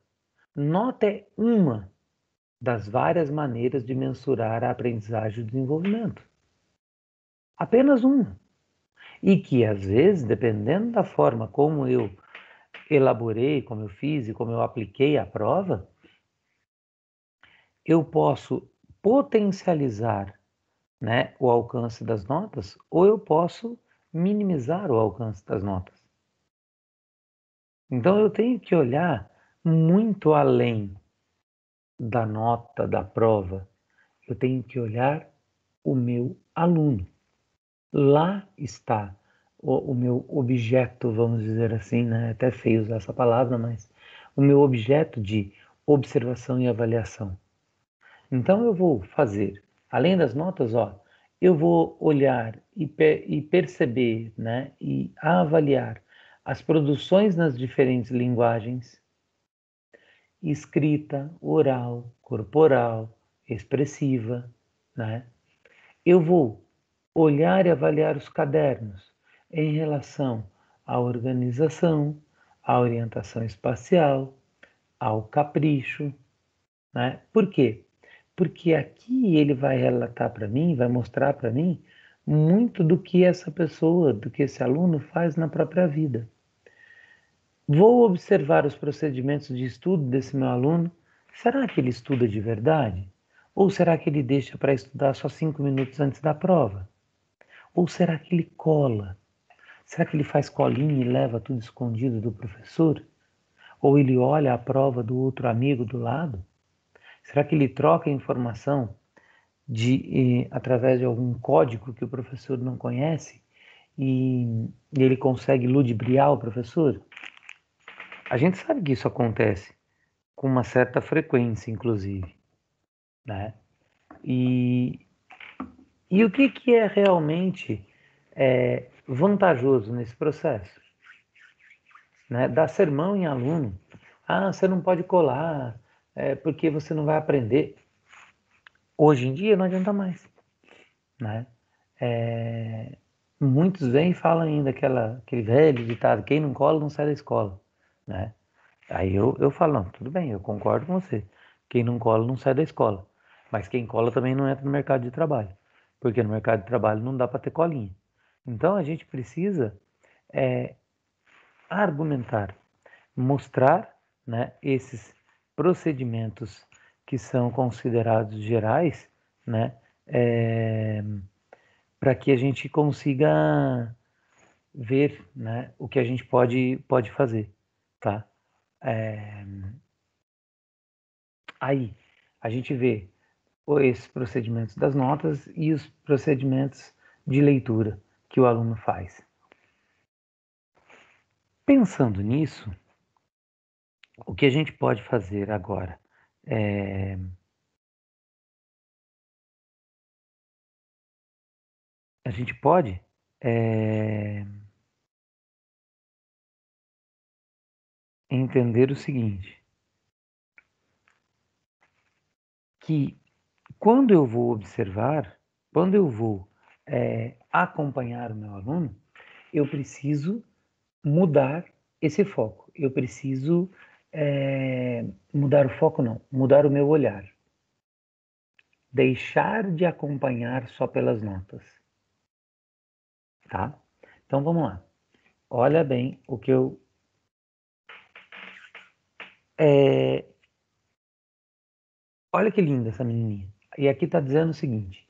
nota é uma das várias maneiras de mensurar a aprendizagem e o desenvolvimento. Apenas uma. E que, às vezes, dependendo da forma como eu elaborei, como eu fiz e como eu apliquei a prova, eu posso potencializar, né, o alcance das notas ou eu posso minimizar o alcance das notas. Então, eu tenho que olhar muito além da nota da prova. Eu tenho que olhar o meu aluno. Lá está o meu objeto, vamos dizer assim, né? É até feio usar essa palavra, mas o meu objeto de observação e avaliação. Então eu vou fazer, além das notas, eu vou olhar e perceber, né? E avaliar as produções nas diferentes linguagens, escrita, oral, corporal, expressiva, né? Eu vou olhar e avaliar os cadernos em relação à organização, à orientação espacial, ao capricho, né? Por quê? Porque aqui ele vai relatar para mim, vai mostrar para mim muito do que essa pessoa, do que esse aluno faz na própria vida. Vou observar os procedimentos de estudo desse meu aluno. Será que ele estuda de verdade? Ou será que ele deixa para estudar só 5 minutos antes da prova? Ou será que ele cola? Será que ele faz colinha e leva tudo escondido do professor? Ou ele olha a prova do outro amigo do lado? Será que ele troca informação através de algum código que o professor não conhece e ele consegue ludibriar o professor? A gente sabe que isso acontece com uma certa frequência, inclusive, né? E o que é realmente vantajoso nesse processo? Né? Dar sermão em aluno. Ah, você não pode colar, porque você não vai aprender. Hoje em dia não adianta mais. Né? Muitos vêm e falam ainda aquele velho ditado, quem não cola não sai da escola. Né? Aí eu falo, não, tudo bem, eu concordo com você. Quem não cola não sai da escola. Mas quem cola também não entra no mercado de trabalho. Porque no mercado de trabalho não dá para ter colinha. Então a gente precisa argumentar, mostrar, né, esses procedimentos que são considerados gerais, né, para que a gente consiga ver, né, o que a gente pode fazer, tá? Aí a gente vê esses procedimentos das notas e os procedimentos de leitura que o aluno faz. Pensando nisso, o que a gente pode fazer agora? A gente pode entender o seguinte, que quando eu vou observar, quando eu vou acompanhar o meu aluno, eu preciso mudar esse foco. Eu preciso mudar o foco, não, mudar o meu olhar. Deixar de acompanhar só pelas notas. Tá? Então vamos lá. Olha bem o que eu. Olha que linda essa menininha. E aqui está dizendo o seguinte: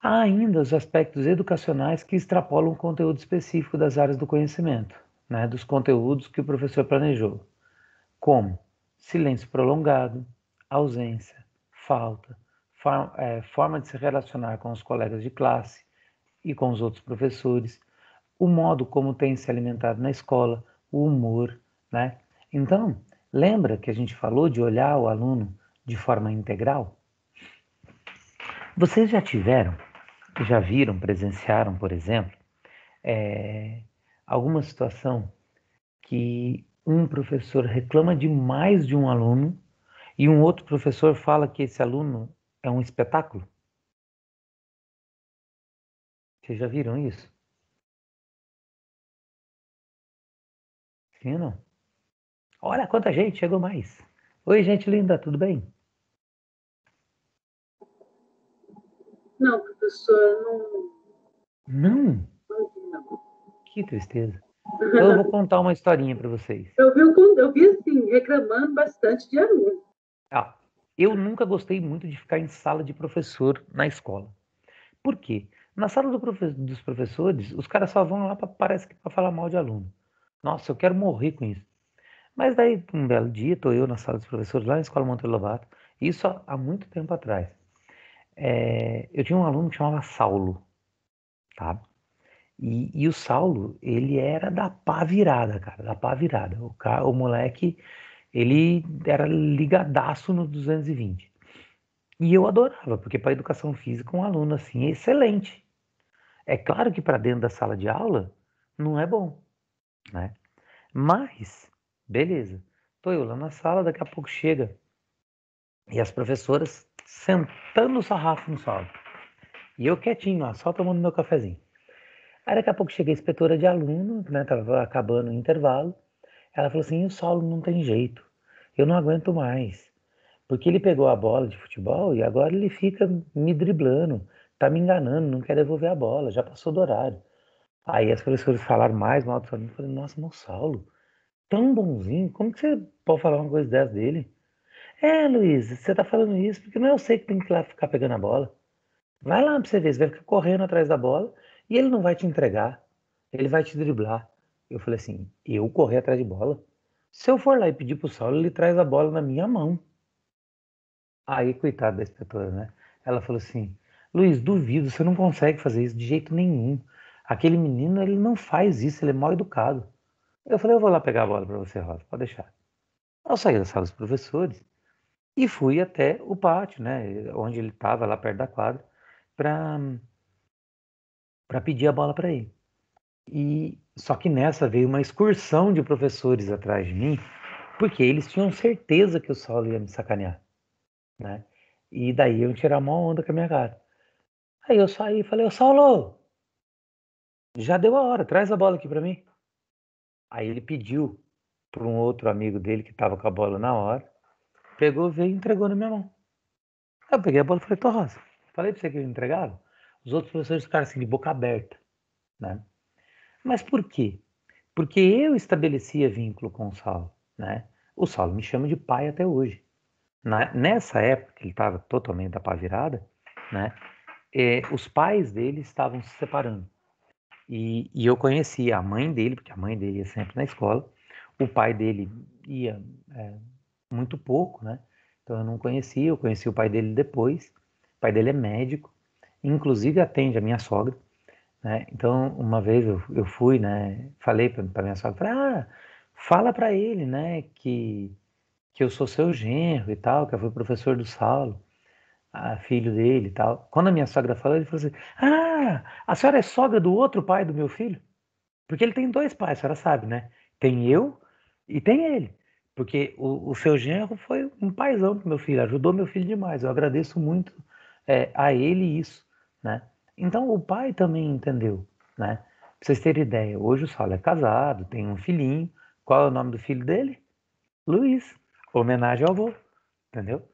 há ainda os aspectos educacionais que extrapolam o conteúdo específico das áreas do conhecimento, né, dos conteúdos que o professor planejou, como silêncio prolongado, ausência, falta, forma de se relacionar com os colegas de classe e com os outros professores, o modo como tem se alimentado na escola, o humor, né? Então, lembra que a gente falou de olhar o aluno de forma integral? Vocês já viram, presenciaram, por exemplo, alguma situação que um professor reclama demais de um aluno e um outro professor fala que esse aluno é um espetáculo? Vocês já viram isso? Sim ou não? Olha quanta gente, chegou mais. Oi, gente linda, tudo bem? Não, professor, não. Não? Não. Que tristeza. Então eu vou contar uma historinha para vocês. Eu vi assim, reclamando bastante de aluno. Ah, eu nunca gostei muito de ficar em sala de professor na escola. Por quê? Na sala dos professores, os caras só vão lá parece que para falar mal de aluno. Nossa, eu quero morrer com isso. Mas daí, um belo dia, estou eu na sala dos professores, lá na Escola Monteiro Lobato, isso há muito tempo atrás. Eu tinha um aluno que chamava Saulo, tá? E o Saulo, ele era da pá virada, cara, da pá virada. O moleque, ele era ligadaço no 220. E eu adorava, porque para educação física, um aluno assim é excelente. É claro que para dentro da sala de aula não é bom, né? Mas, beleza. Tô eu lá na sala, daqui a pouco chega e as professoras sentando o sarrafo no solo. E eu quietinho lá, só tomando meu cafezinho. Aí daqui a pouco chega a inspetora de aluno, né? Tava acabando o intervalo. Ela falou assim: o Saulo não tem jeito, eu não aguento mais. Porque ele pegou a bola de futebol e agora ele fica me driblando, tá me enganando, não quer devolver a bola, já passou do horário. Aí as professoras falaram mais mal do Saulo. Eu falei: nossa, meu Saulo, tão bonzinho, como que você pode falar uma coisa dessa dele? Luiz, você tá falando isso porque não é eu sei que tem que ir lá ficar pegando a bola. Vai lá pra você ver, você vai ficar correndo atrás da bola e ele não vai te entregar, ele vai te driblar. Eu falei assim: eu correr atrás de bola? Se eu for lá e pedir pro Saulo, ele traz a bola na minha mão. Aí, coitada da inspetora, né? Ela falou assim: Luiz, duvido, você não consegue fazer isso de jeito nenhum. Aquele menino, ele não faz isso, ele é mal educado. Eu falei: eu vou lá pegar a bola para você, Rosa, pode deixar. Eu saí da sala dos professores e fui até o pátio, né? Onde ele estava, lá perto da quadra, para pedir a bola para ele. E só que nessa veio uma excursão de professores atrás de mim, porque eles tinham certeza que o Saulo ia me sacanear, né? E daí eu tirar uma onda com a minha cara. Aí eu saí e falei: ô Saulo, já deu a hora, traz a bola aqui para mim. Aí ele pediu para um outro amigo dele que estava com a bola na hora. pegou, veio e entregou na minha mão. Eu peguei a bola e falei, Tô Rosa, falei pra você que eu entregava? Os outros professores ficaram assim, de boca aberta, né? Mas por quê? Porque eu estabelecia vínculo com o Saulo, né? O Saulo me chama de pai até hoje. Nessa época, que ele estava totalmente da pá virada, né? Os pais dele estavam se separando. E eu conhecia a mãe dele, porque a mãe dele ia sempre na escola. O pai dele ia muito pouco, né? Então eu não conhecia, eu conheci o pai dele depois. O pai dele é médico, inclusive atende a minha sogra, né? Então uma vez eu fui, né? Falei para minha sogra, fala para ele, né? Que eu sou seu genro e tal, que eu fui professor do Saulo, filho dele e tal. Quando a minha sogra falou, ele falou assim: a senhora é sogra do outro pai do meu filho? Porque ele tem dois pais, a senhora sabe, né? Tem eu e tem ele. Porque o seu genro foi um paizão pro meu filho, ajudou meu filho demais. Eu agradeço muito a ele isso, né? Então o pai também entendeu, né? Pra vocês terem ideia, hoje o Saulo é casado, tem um filhinho. Qual é o nome do filho dele? Luiz. Homenagem ao avô, entendeu?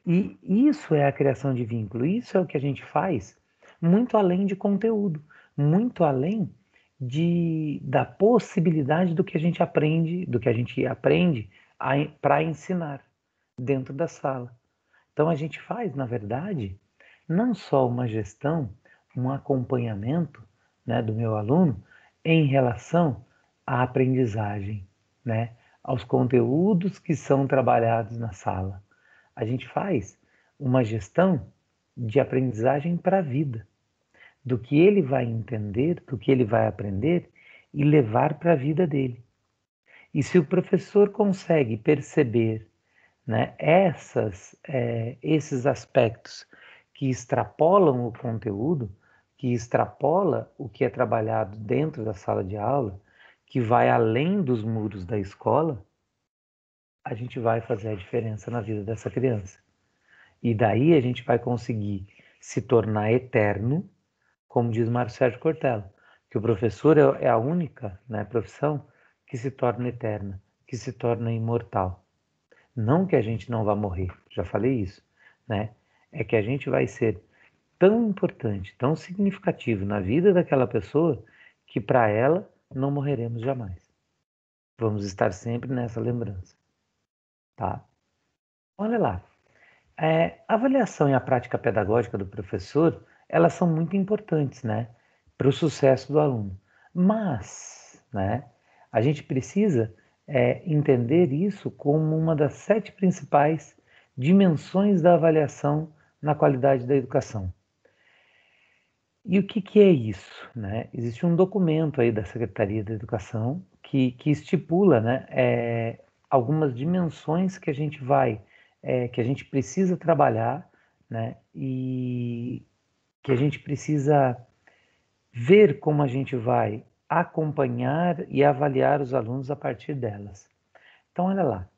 E isso é a criação de vínculo, isso é o que a gente faz muito além de conteúdo, muito além da possibilidade do que a gente aprende para ensinar dentro da sala. Então a gente faz, na verdade, não só uma gestão, um acompanhamento, né, do meu aluno em relação à aprendizagem, né, aos conteúdos que são trabalhados na sala. A gente faz uma gestão de aprendizagem para a vida, do que ele vai entender, do que ele vai aprender e levar para a vida dele. E se o professor consegue perceber, né, esses aspectos que extrapolam o conteúdo, que extrapola o que é trabalhado dentro da sala de aula, que vai além dos muros da escola, a gente vai fazer a diferença na vida dessa criança. E daí a gente vai conseguir se tornar eterno, como diz Mário Sérgio Cortella, que o professor é a única, né, profissão que se torna eterna, que se torna imortal. Não que a gente não vá morrer, já falei isso, né? É que a gente vai ser tão importante, tão significativo na vida daquela pessoa, que para ela não morreremos jamais. Vamos estar sempre nessa lembrança, tá? Olha lá, a avaliação e a prática pedagógica do professor, elas são muito importantes, né, para o sucesso do aluno. Mas, né, a gente precisa entender isso como uma das 7 principais dimensões da avaliação na qualidade da educação. E o que é isso, né? Existe um documento aí da Secretaria da Educação que estipula, né, algumas dimensões que a gente que a gente precisa trabalhar, né, e que a gente precisa ver como a gente vai acompanhar e avaliar os alunos a partir delas. Então, olha lá,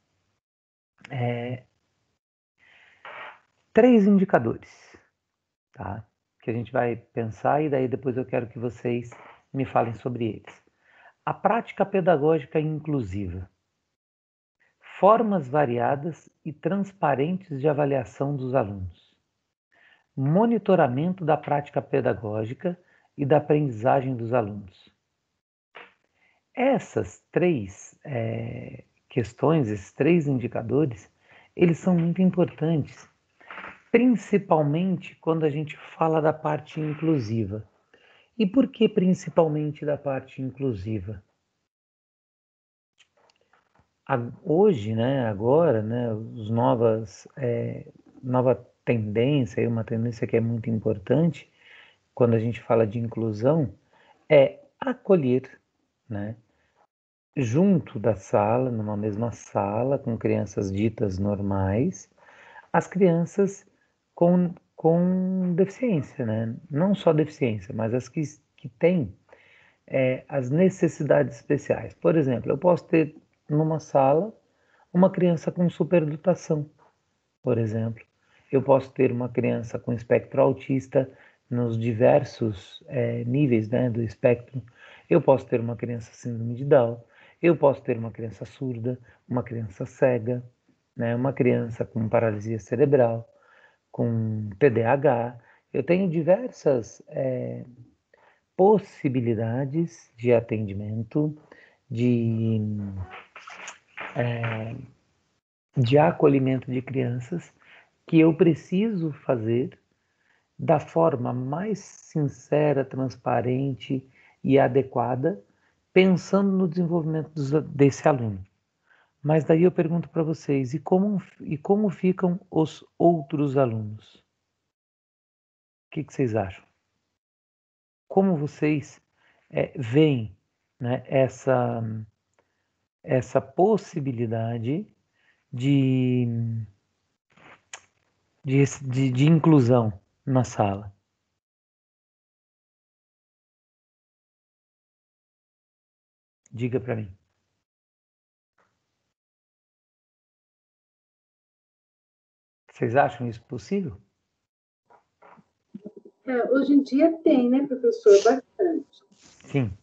3 indicadores, tá? Que a gente vai pensar e daí depois eu quero que vocês me falem sobre eles. A prática pedagógica inclusiva. Formas variadas e transparentes de avaliação dos alunos. Monitoramento da prática pedagógica e da aprendizagem dos alunos. Essas 3 questões, esses 3 indicadores, eles são muito importantes, principalmente quando a gente fala da parte inclusiva. E por que principalmente da parte inclusiva? Hoje, né, agora, né, nova tendência, uma tendência que é muito importante quando a gente fala de inclusão, é acolher, né, junto da sala, numa mesma sala, com crianças ditas normais, as crianças com deficiência, né? Não só deficiência, mas as que têm as necessidades especiais. Por exemplo, eu posso ter numa sala uma criança com superdotação, por exemplo. Eu posso ter uma criança com espectro autista nos diversos níveis, né, do espectro. Eu posso ter uma criança síndrome de Down. Eu posso ter uma criança surda, uma criança cega, né? Uma criança com paralisia cerebral, com TDAH. Eu tenho diversas possibilidades de atendimento, de, de acolhimento de crianças que eu preciso fazer da forma mais sincera, transparente e adequada, pensando no desenvolvimento desse aluno. Mas daí eu pergunto para vocês, e como ficam os outros alunos? O que vocês acham? Como vocês veem, né, essa possibilidade de, de inclusão na sala? Diga para mim. Vocês acham isso possível? Hoje em dia tem, né, professor? Bastante. Sim.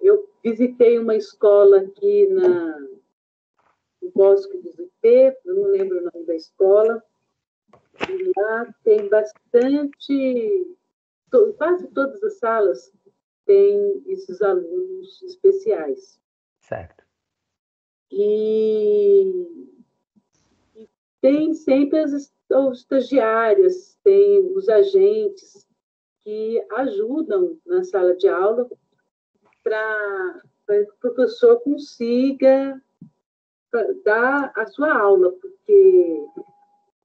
Eu visitei uma escola aqui no Bosque dos Ipê, eu não lembro o nome da escola, e lá tem bastante, quase todas as salas têm esses alunos especiais. Certo. E tem sempre os estagiários, tem os agentes que ajudam na sala de aula para que o professor consiga dar a sua aula, porque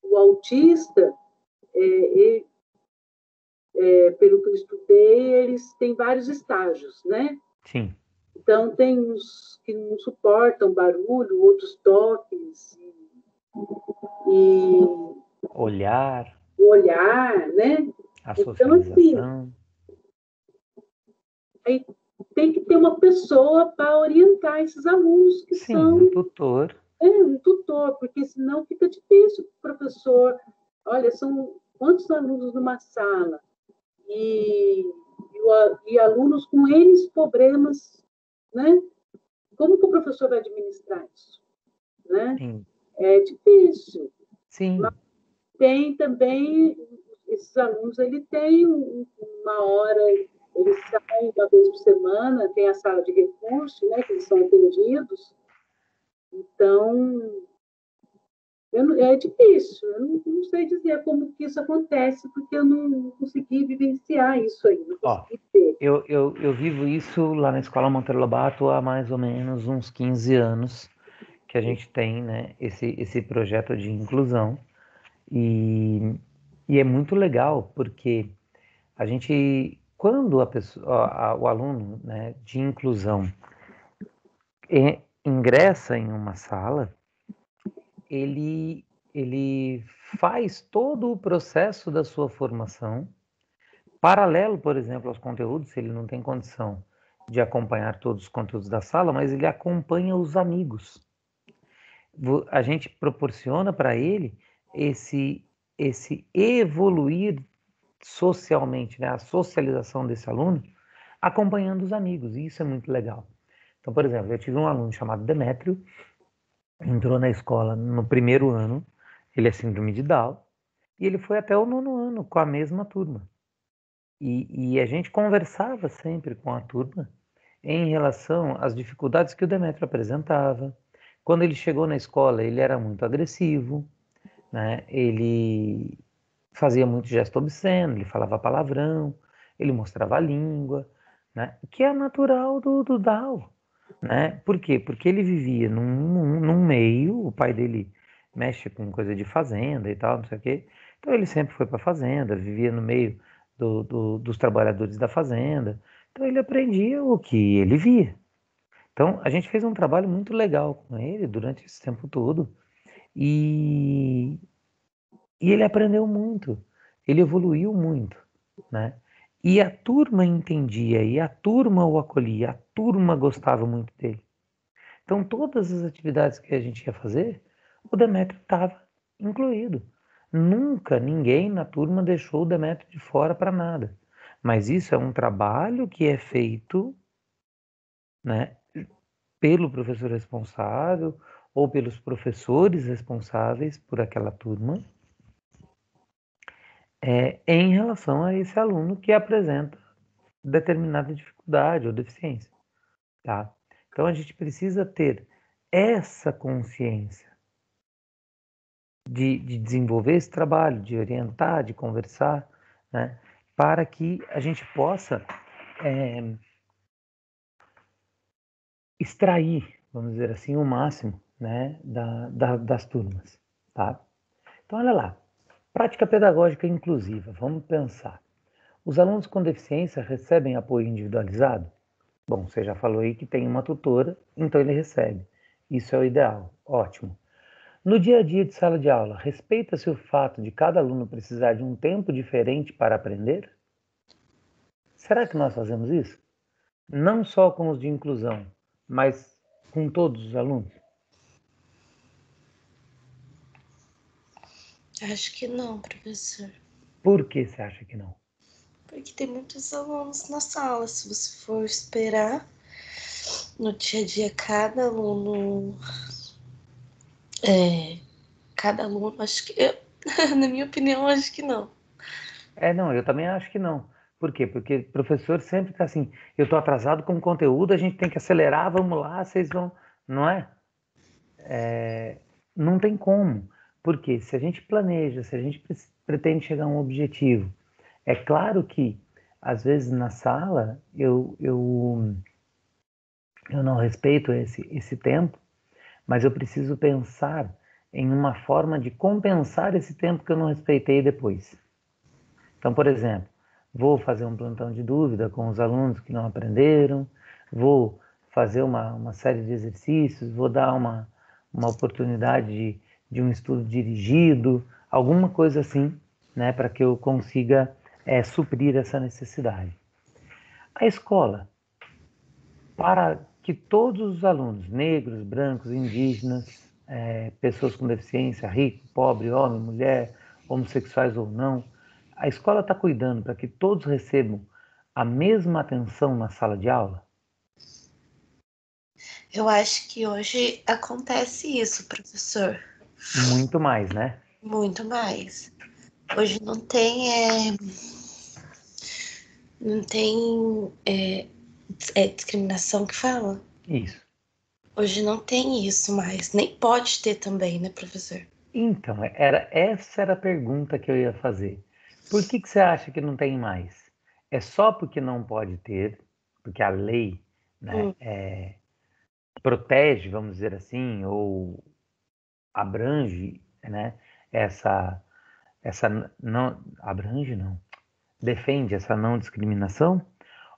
o autista, pelo que eu estudei, eles têm vários estágios, né? Sim. Então, tem uns que não suportam barulho, outros toques, e Olhar, o olhar, né? a Então, assim, socialização. aí tem que ter uma pessoa para orientar esses alunos que Sim, são um tutor. um tutor, porque senão fica difícil para o professor. Olha, são quantos alunos numa sala? E alunos com N problemas, né? Como que o professor vai administrar isso? Né? Sim. É difícil. Sim. Mas tem também, esses alunos, ele tem uma hora, eles saem uma vez por semana, tem a sala de recurso, né, que eles são atendidos. Então, é difícil, eu não sei dizer como que isso acontece, porque eu não consegui vivenciar isso aí, não consegui ter. Eu vivo isso lá na Escola Monteiro Lobato há mais ou menos uns 15 anos, que a gente tem, né, esse projeto de inclusão. E é muito legal, porque a gente, quando o aluno, né, de inclusão ingressa em uma sala, ele faz todo o processo da sua formação, paralelo, por exemplo, aos conteúdos, se ele não tem condição de acompanhar todos os conteúdos da sala, mas ele acompanha os amigos. A gente proporciona para ele esse evoluir socialmente, né, a socialização desse aluno, acompanhando os amigos, e isso é muito legal. Então, por exemplo, eu tive um aluno chamado Demétrio, entrou na escola no primeiro ano, ele é síndrome de Down, e ele foi até o 9º ano com a mesma turma. E a gente conversava sempre com a turma em relação às dificuldades que o Demétrio apresentava. Quando ele chegou na escola, ele era muito agressivo, né? Ele fazia muito gesto obsceno, ele falava palavrão, ele mostrava a língua, né? Que é natural do Down, né? Por quê? Porque ele vivia num meio, o pai dele mexe com coisa de fazenda e tal, não sei o quê. Então ele sempre foi para a fazenda, vivia no meio dos trabalhadores da fazenda. Então ele aprendia o que ele via. Então a gente fez um trabalho muito legal com ele durante esse tempo todo e ele aprendeu muito, ele evoluiu muito, né? E a turma entendia, e a turma o acolhia, a turma gostava muito dele. Então, todas as atividades que a gente ia fazer, o Demétrio estava incluído. Nunca ninguém na turma deixou o Demétrio de fora para nada. Mas isso é um trabalho que é feito, né, pelo professor responsável ou pelos professores responsáveis por aquela turma, em relação a esse aluno que apresenta determinada dificuldade ou deficiência, tá? Então a gente precisa ter essa consciência de desenvolver esse trabalho, de orientar, de conversar, né? Para que a gente possa extrair, vamos dizer assim, o máximo, né, das turmas, tá? Então olha lá, prática pedagógica inclusiva, vamos pensar. Os alunos com deficiência recebem apoio individualizado? Bom, você já falou aí que tem uma tutora, então ele recebe. Isso é o ideal, ótimo. No dia a dia de sala de aula, respeita-se o fato de cada aluno precisar de um tempo diferente para aprender? Será que nós fazemos isso? Não só com os de inclusão, mas com todos os alunos? Acho que não, professor. Por que você acha que não? Porque tem muitos alunos na sala. Se você for esperar, no dia a dia, cada aluno, acho que, na minha opinião, acho que não. Não, eu também acho que não. Por quê? Porque o professor sempre está assim, eu estou atrasado com o conteúdo, a gente tem que acelerar, vamos lá, vocês vão... Não é? Não tem como. Porque se a gente planeja, se a gente pretende chegar a um objetivo, é claro que, às vezes, na sala, eu não respeito esse tempo, mas eu preciso pensar em uma forma de compensar esse tempo que eu não respeitei depois. Então, por exemplo, vou fazer um plantão de dúvida com os alunos que não aprenderam, vou fazer uma série de exercícios, vou dar uma oportunidade de um estudo dirigido, alguma coisa assim, né, para que eu consiga suprir essa necessidade. A escola, para que todos os alunos, negros, brancos, indígenas, pessoas com deficiência, rico, pobre, homem, mulher, homossexuais ou não, a escola está cuidando para que todos recebam a mesma atenção na sala de aula? Eu acho que hoje acontece isso, professor. Muito mais, né? Muito mais. Hoje não tem, discriminação que fala? Isso. Hoje não tem isso mais. Nem pode ter também, né, professor? Então, essa era a pergunta que eu ia fazer. Por que você acha que não tem mais? É só porque não pode ter, porque a lei, né, protege, vamos dizer assim, ou abrange, né, essa não abrange não, defende essa não discriminação?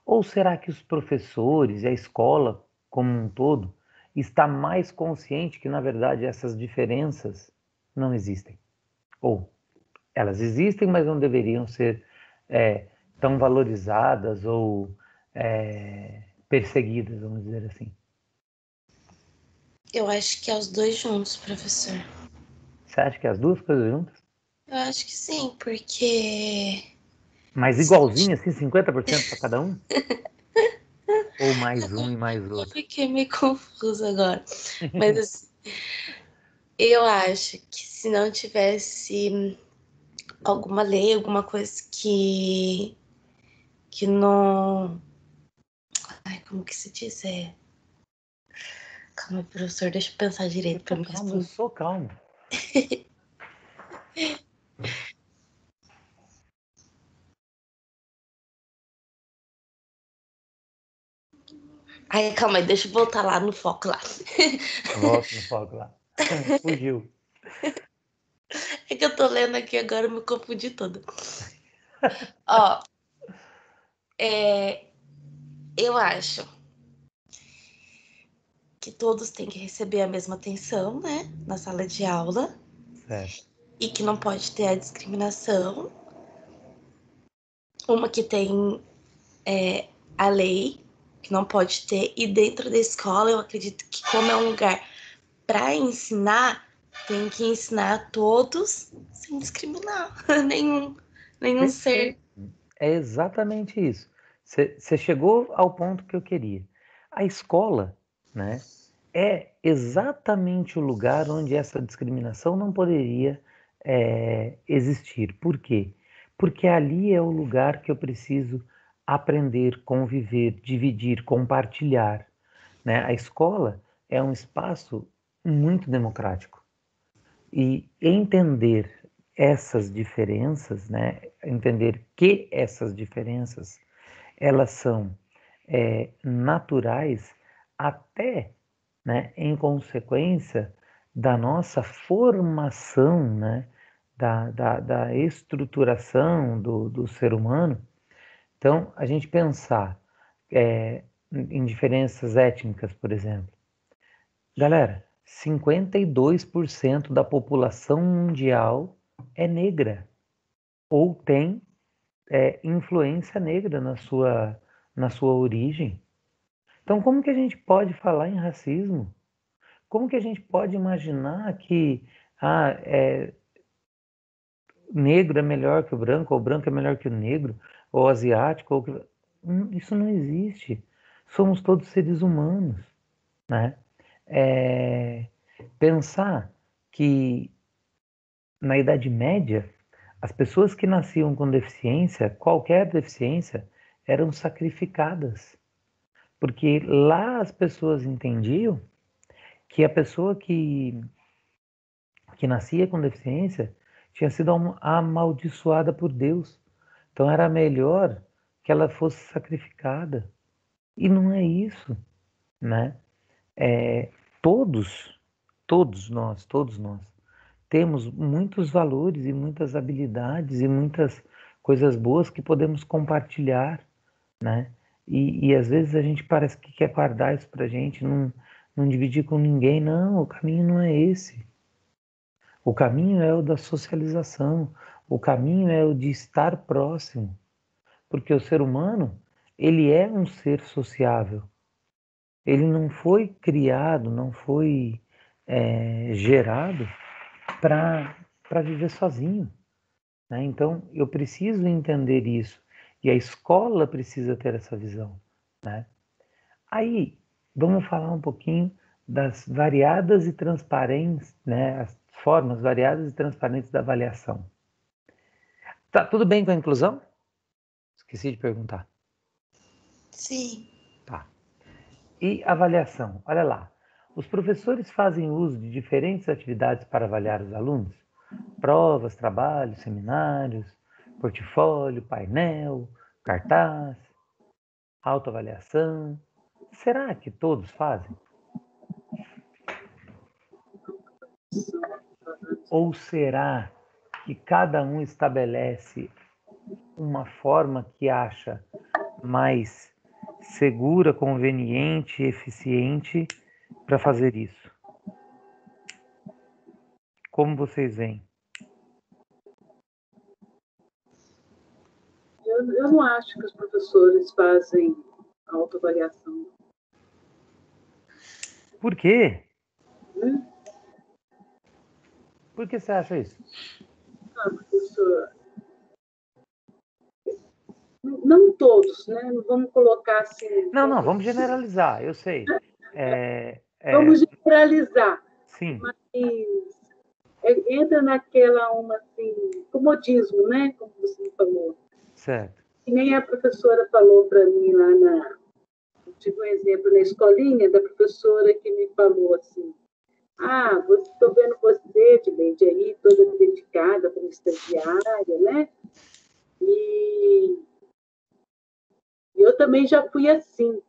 Ou será que os professores e a escola como um todo está mais consciente que na verdade essas diferenças não existem? Ou elas existem, mas não deveriam ser tão valorizadas ou perseguidas, vamos dizer assim? Eu acho que é os dois juntos, professor. Você acha que as duas coisas juntas? Eu acho que sim, porque Mas igualzinho, assim, 50% para cada um? Ou mais um e mais eu outro? fiquei meio confusa agora. Mas assim, eu acho que se não tivesse alguma lei, alguma coisa que não... Ai, como que se diz? Calma, professor, deixa eu pensar direito para me Calmo, eu responder. sou calmo. Ai, calma aí, deixa eu voltar lá no foco lá. Volta no foco lá. Fugiu. É que eu tô lendo aqui agora, eu me confundi toda. Ó, eu acho que todos têm que receber a mesma atenção, né, na sala de aula, Certo. e que não pode ter a discriminação. Uma que tem a lei, que não pode ter, e dentro da escola eu acredito que, como é um lugar para ensinar, tem que ensinar a todos sem discriminar nenhum ser. Perfeito. É exatamente isso. Você chegou ao ponto que eu queria. A escola, né, é exatamente o lugar onde essa discriminação não poderia existir. Por quê? Porque ali é o lugar que eu preciso aprender, conviver, dividir, compartilhar, né? A escola é um espaço muito democrático e entender essas diferenças, né? Entender que essas diferenças elas são naturais até, né, em consequência da nossa formação, né, da estruturação do ser humano. Então, a gente pensar em diferenças étnicas, por exemplo. Galera, 52% da população mundial é negra ou tem influência negra na sua origem. Então, como que a gente pode falar em racismo? Como que a gente pode imaginar que negro é melhor que o branco, ou branco é melhor que o negro, ou asiático? Isso não existe. Somos todos seres humanos, né? Pensar que na Idade Média, as pessoas que nasciam com deficiência, qualquer deficiência, eram sacrificadas. Porque lá as pessoas entendiam que a pessoa que nascia com deficiência tinha sido amaldiçoada por Deus. Então era melhor que ela fosse sacrificada. E não é isso, né? Todos, todos nós, temos muitos valores e muitas habilidades e muitas coisas boas que podemos compartilhar, né? E às vezes a gente parece que quer guardar isso pra gente, não dividir com ninguém. Não, o caminho não é esse. O caminho é o da socialização, o caminho é o de estar próximo, porque o ser humano, ele é um ser sociável. Ele não foi criado, não foi gerado para viver sozinho, né? Então, eu preciso entender isso, e a escola precisa ter essa visão, né? Aí, vamos falar um pouquinho das variadas e transparentes, né? As formas variadas e transparentes da avaliação. Tá tudo bem com a inclusão? Esqueci de perguntar. Sim. Tá. E avaliação? Olha lá. Os professores fazem uso de diferentes atividades para avaliar os alunos? Provas, trabalhos, seminários, portfólio, painel, cartaz, autoavaliação. Será que todos fazem? Ou será que cada um estabelece uma forma que acha mais segura, conveniente, eficiente para fazer isso? Como vocês veem? Eu não acho que os professores fazem autoavaliação. Por quê? Né? Por que você acha isso? Professor, não todos, né? Não vamos colocar assim. Não, vamos generalizar, eu sei. Vamos generalizar. Sim. Mas entra naquela assim, comodismo, né? Como você falou. Certo. E nem a professora falou para mim lá eu tive um exemplo na escolinha da professora que me falou assim: estou vendo você, Tibeide, aí, toda dedicada como estagiária, né? E eu também já fui assim.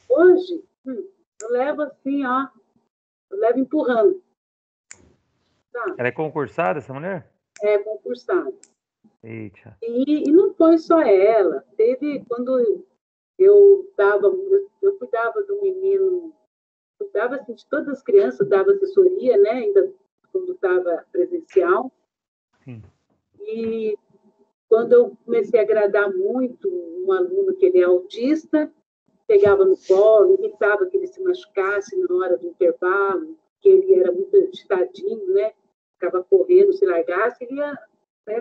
Hoje, eu levo assim, eu levo empurrando. Tá? Ela é concursada, essa mulher? É, concursada. Eita. E não foi só ela. Teve, quando eu cuidava do menino, cuidava assim, de todas as crianças, dava assessoria, né? Ainda quando estava presencial. Sim. E quando eu comecei a agradar muito um aluno que ele é autista, pegava no colo, evitava que ele se machucasse na hora do intervalo, que ele era muito agitadinho, né? Ficava correndo, se largasse, ele ia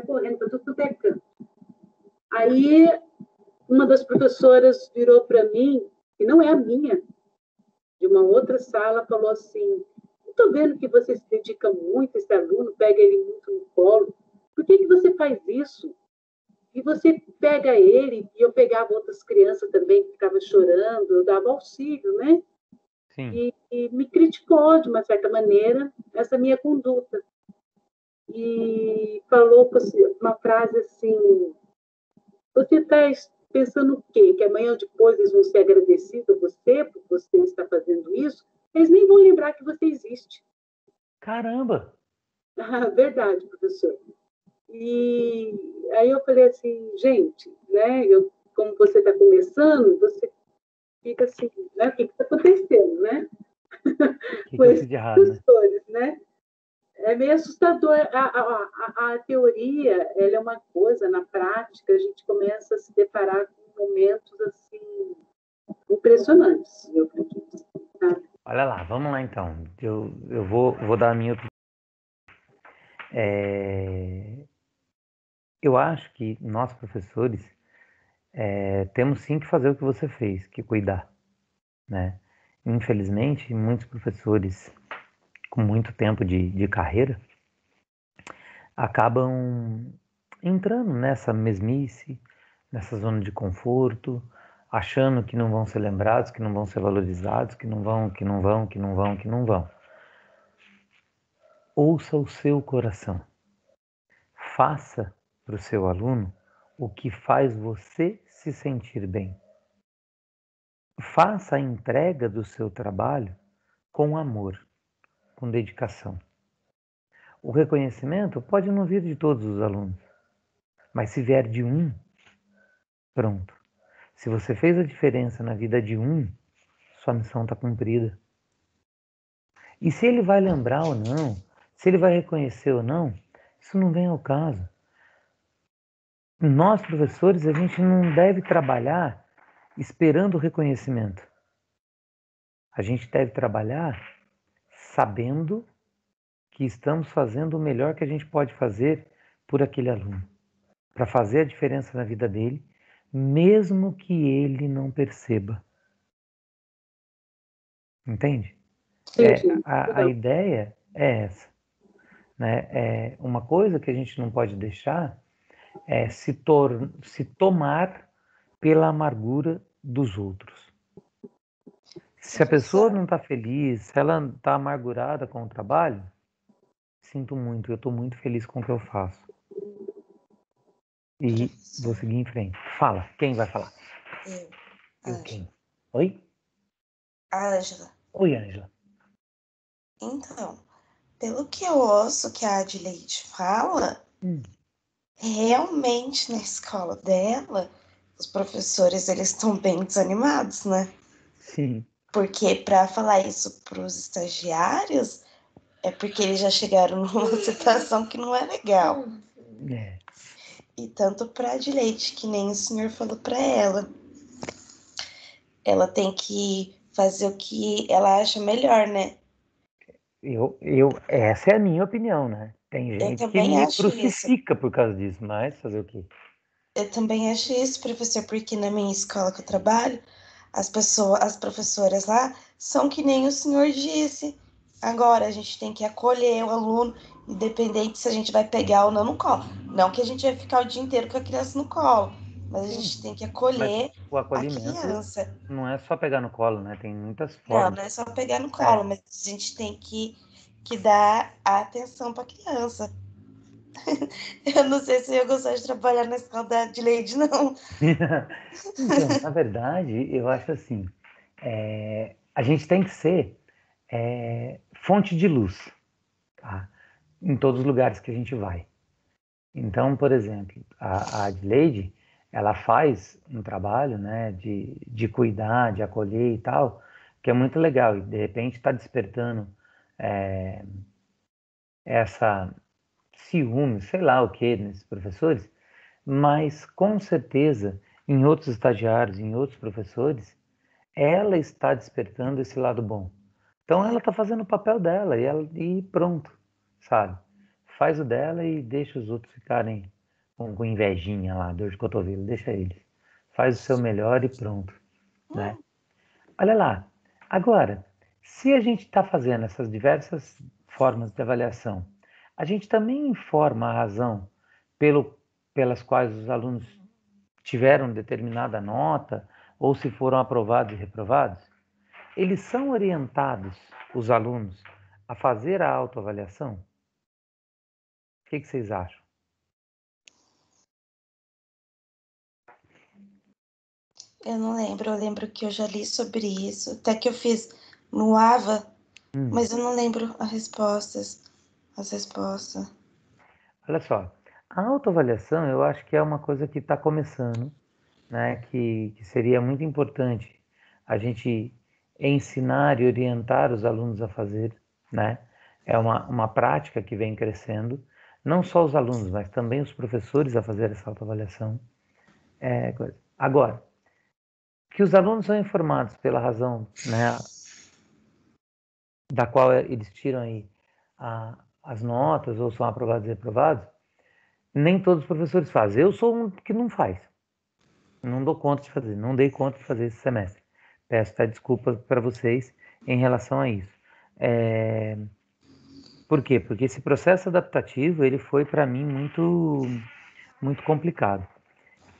correndo para tudo quanto é canto. Aí, uma das professoras virou para mim, que não é a minha, de uma outra sala, falou assim: estou vendo que você se dedica muito a esse aluno, pega ele muito no colo, por que você faz isso? E você pega ele, e eu pegava outras crianças também que ficavam chorando, eu dava auxílio, né? Sim. E me criticou, de uma certa maneira, essa minha conduta. E falou uma frase assim: você está pensando o quê? Que amanhã ou depois eles vão ser agradecidos a você por você estar fazendo isso? Eles nem vão lembrar que você existe. Caramba! Verdade, professor. E aí eu falei assim, gente, né? Como você está começando, você fica assim, né? O que está acontecendo, né? O que Com eu esses fiz de errado, né? professores, né? É meio assustador. A teoria, ela é uma coisa, na prática, a gente começa a se deparar com momentos assim impressionantes, eu acredito. Tá? Olha lá, vamos lá então. Eu vou dar a minha opinião. Eu acho que nós, professores, temos sim que fazer o que você fez, que cuidar, né? Infelizmente, muitos professores com muito tempo de carreira acabam entrando nessa mesmice, nessa zona de conforto, achando que não vão ser lembrados, que não vão ser valorizados, que não vão, que não vão, que não vão, que não vão. Ouça o seu coração. Faça para o seu aluno o que faz você se sentir bem. Faça a entrega do seu trabalho com amor, com dedicação. O reconhecimento pode não vir de todos os alunos, mas se vier de um, pronto. Se você fez a diferença na vida de um, sua missão está cumprida. E se ele vai lembrar ou não, se ele vai reconhecer ou não, isso não vem ao caso. Nós, professores, a gente não deve trabalhar esperando o reconhecimento. A gente deve trabalhar sabendo que estamos fazendo o melhor que a gente pode fazer por aquele aluno, para fazer a diferença na vida dele, mesmo que ele não perceba. Entende? Entendi. A ideia é essa. Né? Uma coisa que a gente não pode deixar é se tomar pela amargura dos outros. Se a pessoa não está feliz, se ela está amargurada com o trabalho, sinto muito, eu estou muito feliz com o que eu faço. E vou seguir em frente. Fala, quem vai falar? Eu quem? Oi? Ângela. Oi, Ângela. Então, pelo que eu ouço que a Adelaide fala, realmente na escola dela, os professores eles estão bem desanimados, né? Sim. Porque para falar isso para os estagiários, é porque eles já chegaram numa situação que não é legal. É. E tanto para a Adelaide, que nem o senhor falou para ela. Ela tem que fazer o que ela acha melhor, né? Essa é a minha opinião, né? Tem Eu gente que também me acho isso. crucifica por causa disso, mas fazer o quê? Eu também acho isso, professor, porque na minha escola que eu trabalho, as professoras lá são que nem o senhor disse. Agora a gente tem que acolher o aluno, independente se a gente vai pegar ou não no colo. Não que a gente vai ficar o dia inteiro com a criança no colo, mas a Sim, gente tem que mas acolher o a acolhimento criança. não é só pegar no colo, né? Tem muitas Não, formas. não é só pegar no colo, É. mas a gente tem que dar atenção para a criança. Eu não sei se eu gostaria de trabalhar na escola de Leide, não. Então, na verdade, eu acho assim, a gente tem que ser fonte de luz, tá? Em todos os lugares que a gente vai. Então, por exemplo, a Adelaide, ela faz um trabalho, né, de cuidar, de acolher e tal, que é muito legal. E, de repente, está despertando essa ciúme, sei lá o que, nesses professores, mas, com certeza, em outros estagiários, em outros professores, ela está despertando esse lado bom. Então, ela está fazendo o papel dela e pronto, sabe? Faz o dela e deixa os outros ficarem com invejinha lá, dor de cotovelo, deixa eles. Faz o seu melhor e pronto, né? Olha lá, agora, Se a gente está fazendo essas diversas formas de avaliação, a gente também informa a razão pelas quais os alunos tiveram determinada nota ou se foram aprovados e reprovados? Eles são orientados, os alunos, a fazer a autoavaliação? O que vocês acham? Eu não lembro, eu lembro que eu já li sobre isso, até que eu fiz no AVA, mas eu não lembro as respostas. Olha só, a autoavaliação eu acho que é uma coisa que está começando, né? Que seria muito importante a gente ensinar e orientar os alunos a fazer, né? É uma prática que vem crescendo, não só os alunos, mas também os professores a fazer essa autoavaliação. Agora, que os alunos são informados pela razão, né, da qual eles tiram aí as notas ou são aprovados e reprovados, nem todos os professores fazem. Eu sou um que não faz. Não dou conta de fazer, não dei conta de fazer esse semestre. Peço até desculpas para vocês em relação a isso. Por quê? Porque esse processo adaptativo ele foi para mim muito complicado.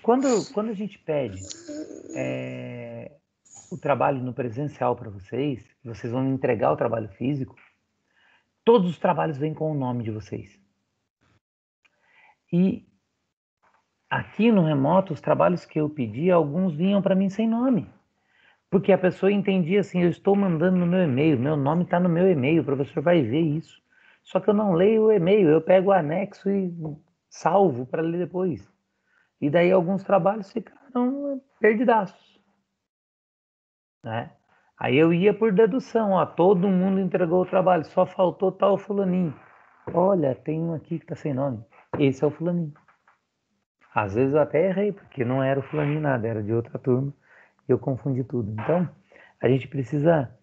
Quando a gente pede o trabalho no presencial para vocês vão entregar o trabalho físico, todos os trabalhos vêm com o nome de vocês. E aqui no remoto, os trabalhos que eu pedi, alguns vinham para mim sem nome. Porque a pessoa entendia assim, eu estou mandando no meu e-mail, meu nome está no meu e-mail, o professor vai ver isso. Só que eu não leio o e-mail, eu pego o anexo e salvo para ler depois. E daí alguns trabalhos ficaram perdidaços, né? Aí eu ia por dedução, ó, todo mundo entregou o trabalho, só faltou tal fulaninho. Olha, tem um aqui que está sem nome, esse é o fulaninho. Às vezes eu até errei, porque não era o fulaninho nada, era de outra turma, e eu confundi tudo. Então, a gente precisa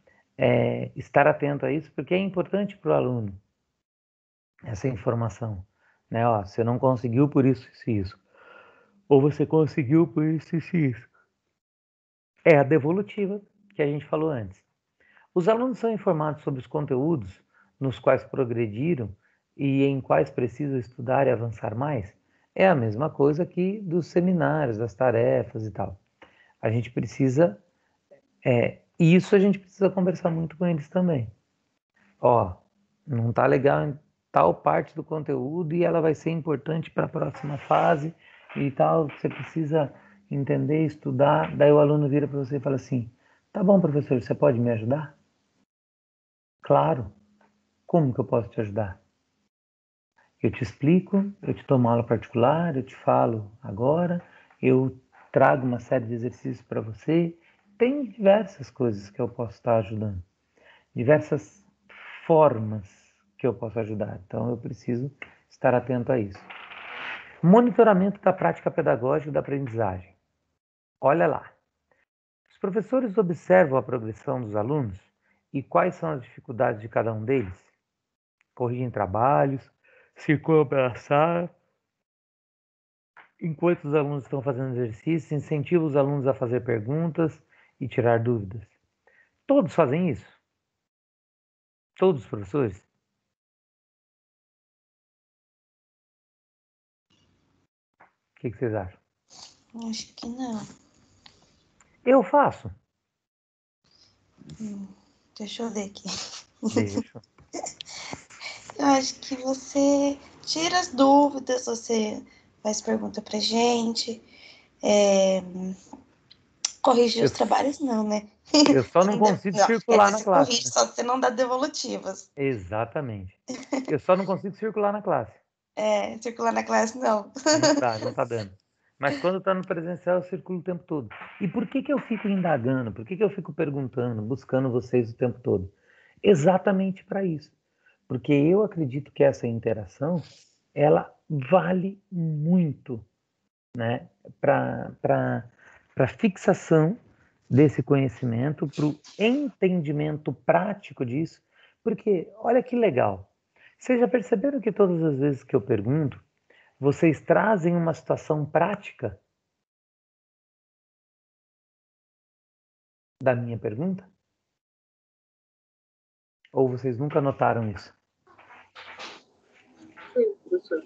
estar atento a isso, porque é importante para o aluno essa informação. Né? Ó, você não conseguiu por isso e isso. Ou você conseguiu por isso e isso. É a devolutiva que a gente falou antes. Os alunos são informados sobre os conteúdos nos quais progrediram e em quais precisam estudar e avançar mais? É a mesma coisa que dos seminários, das tarefas e tal. A gente precisa, isso a gente precisa conversar muito com eles também. Ó, não tá legal em tal parte do conteúdo e ela vai ser importante para a próxima fase e tal, você precisa entender, estudar. Daí o aluno vira para você e fala assim: tá bom, professor, você pode me ajudar? Claro. Como que eu posso te ajudar? Eu te explico, eu te dou uma aula particular, eu te falo agora, eu trago uma série de exercícios para você. Tem diversas coisas que eu posso estar ajudando, diversas formas que eu posso ajudar. Então eu preciso estar atento a isso. Monitoramento da prática pedagógica e da aprendizagem. Olha lá. Os professores observam a progressão dos alunos e quais são as dificuldades de cada um deles? Corrigem trabalhos, circulam pela sala, enquanto os alunos estão fazendo exercícios, incentivam os alunos a fazer perguntas e tirar dúvidas. Todos fazem isso? Todos os professores? O que vocês acham? Acho que não. Eu faço. Deixa eu ver aqui. Deixo. Eu acho que você tira as dúvidas, você faz pergunta pra gente, corrige os trabalhos, não, né? Eu só não consigo Não, quer circular dizer, na você classe. corrige, Né? só você não dá devolutivas. Exatamente. Eu só não consigo circular na classe. Circular na classe, não. Não tá dando. Mas quando está no presencial, eu circulo o tempo todo. E por que eu fico indagando? Por que eu fico perguntando, buscando vocês o tempo todo? Exatamente para isso. Porque eu acredito que essa interação, ela vale muito, né, para a fixação desse conhecimento, para o entendimento prático disso. Porque, olha que legal. Vocês já perceberam que todas as vezes que eu pergunto, vocês trazem uma situação prática da minha pergunta? Ou vocês nunca notaram isso? Sim, professor.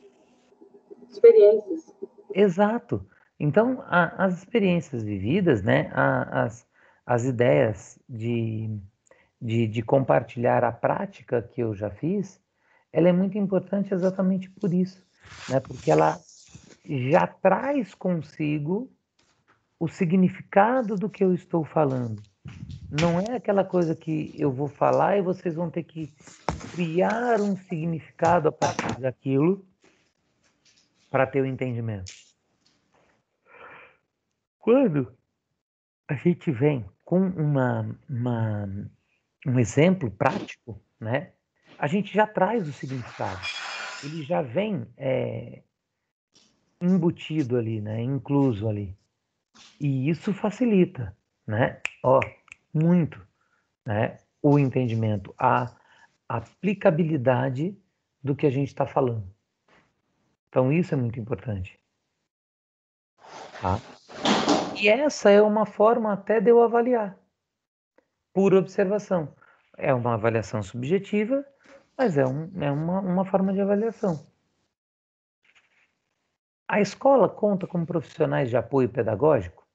Experiências. Exato. Então, as experiências vividas, né, as ideias de compartilhar a prática que eu já fiz, ela é muito importante exatamente por isso, né? Porque ela já traz consigo o significado do que eu estou falando. Não é aquela coisa que eu vou falar e vocês vão ter que criar um significado a partir daquilo para ter o entendimento. Quando a gente vem com um exemplo prático, né? A gente já traz o significado. Ele já vem embutido ali, né? Incluso ali. E isso facilita, né? Ó, muito, né? O entendimento, a aplicabilidade do que a gente está falando. Então isso é muito importante, tá? E essa é uma forma até de eu avaliar, por observação. É uma avaliação subjetiva, mas é uma forma de avaliação. A escola conta com profissionais de apoio pedagógico,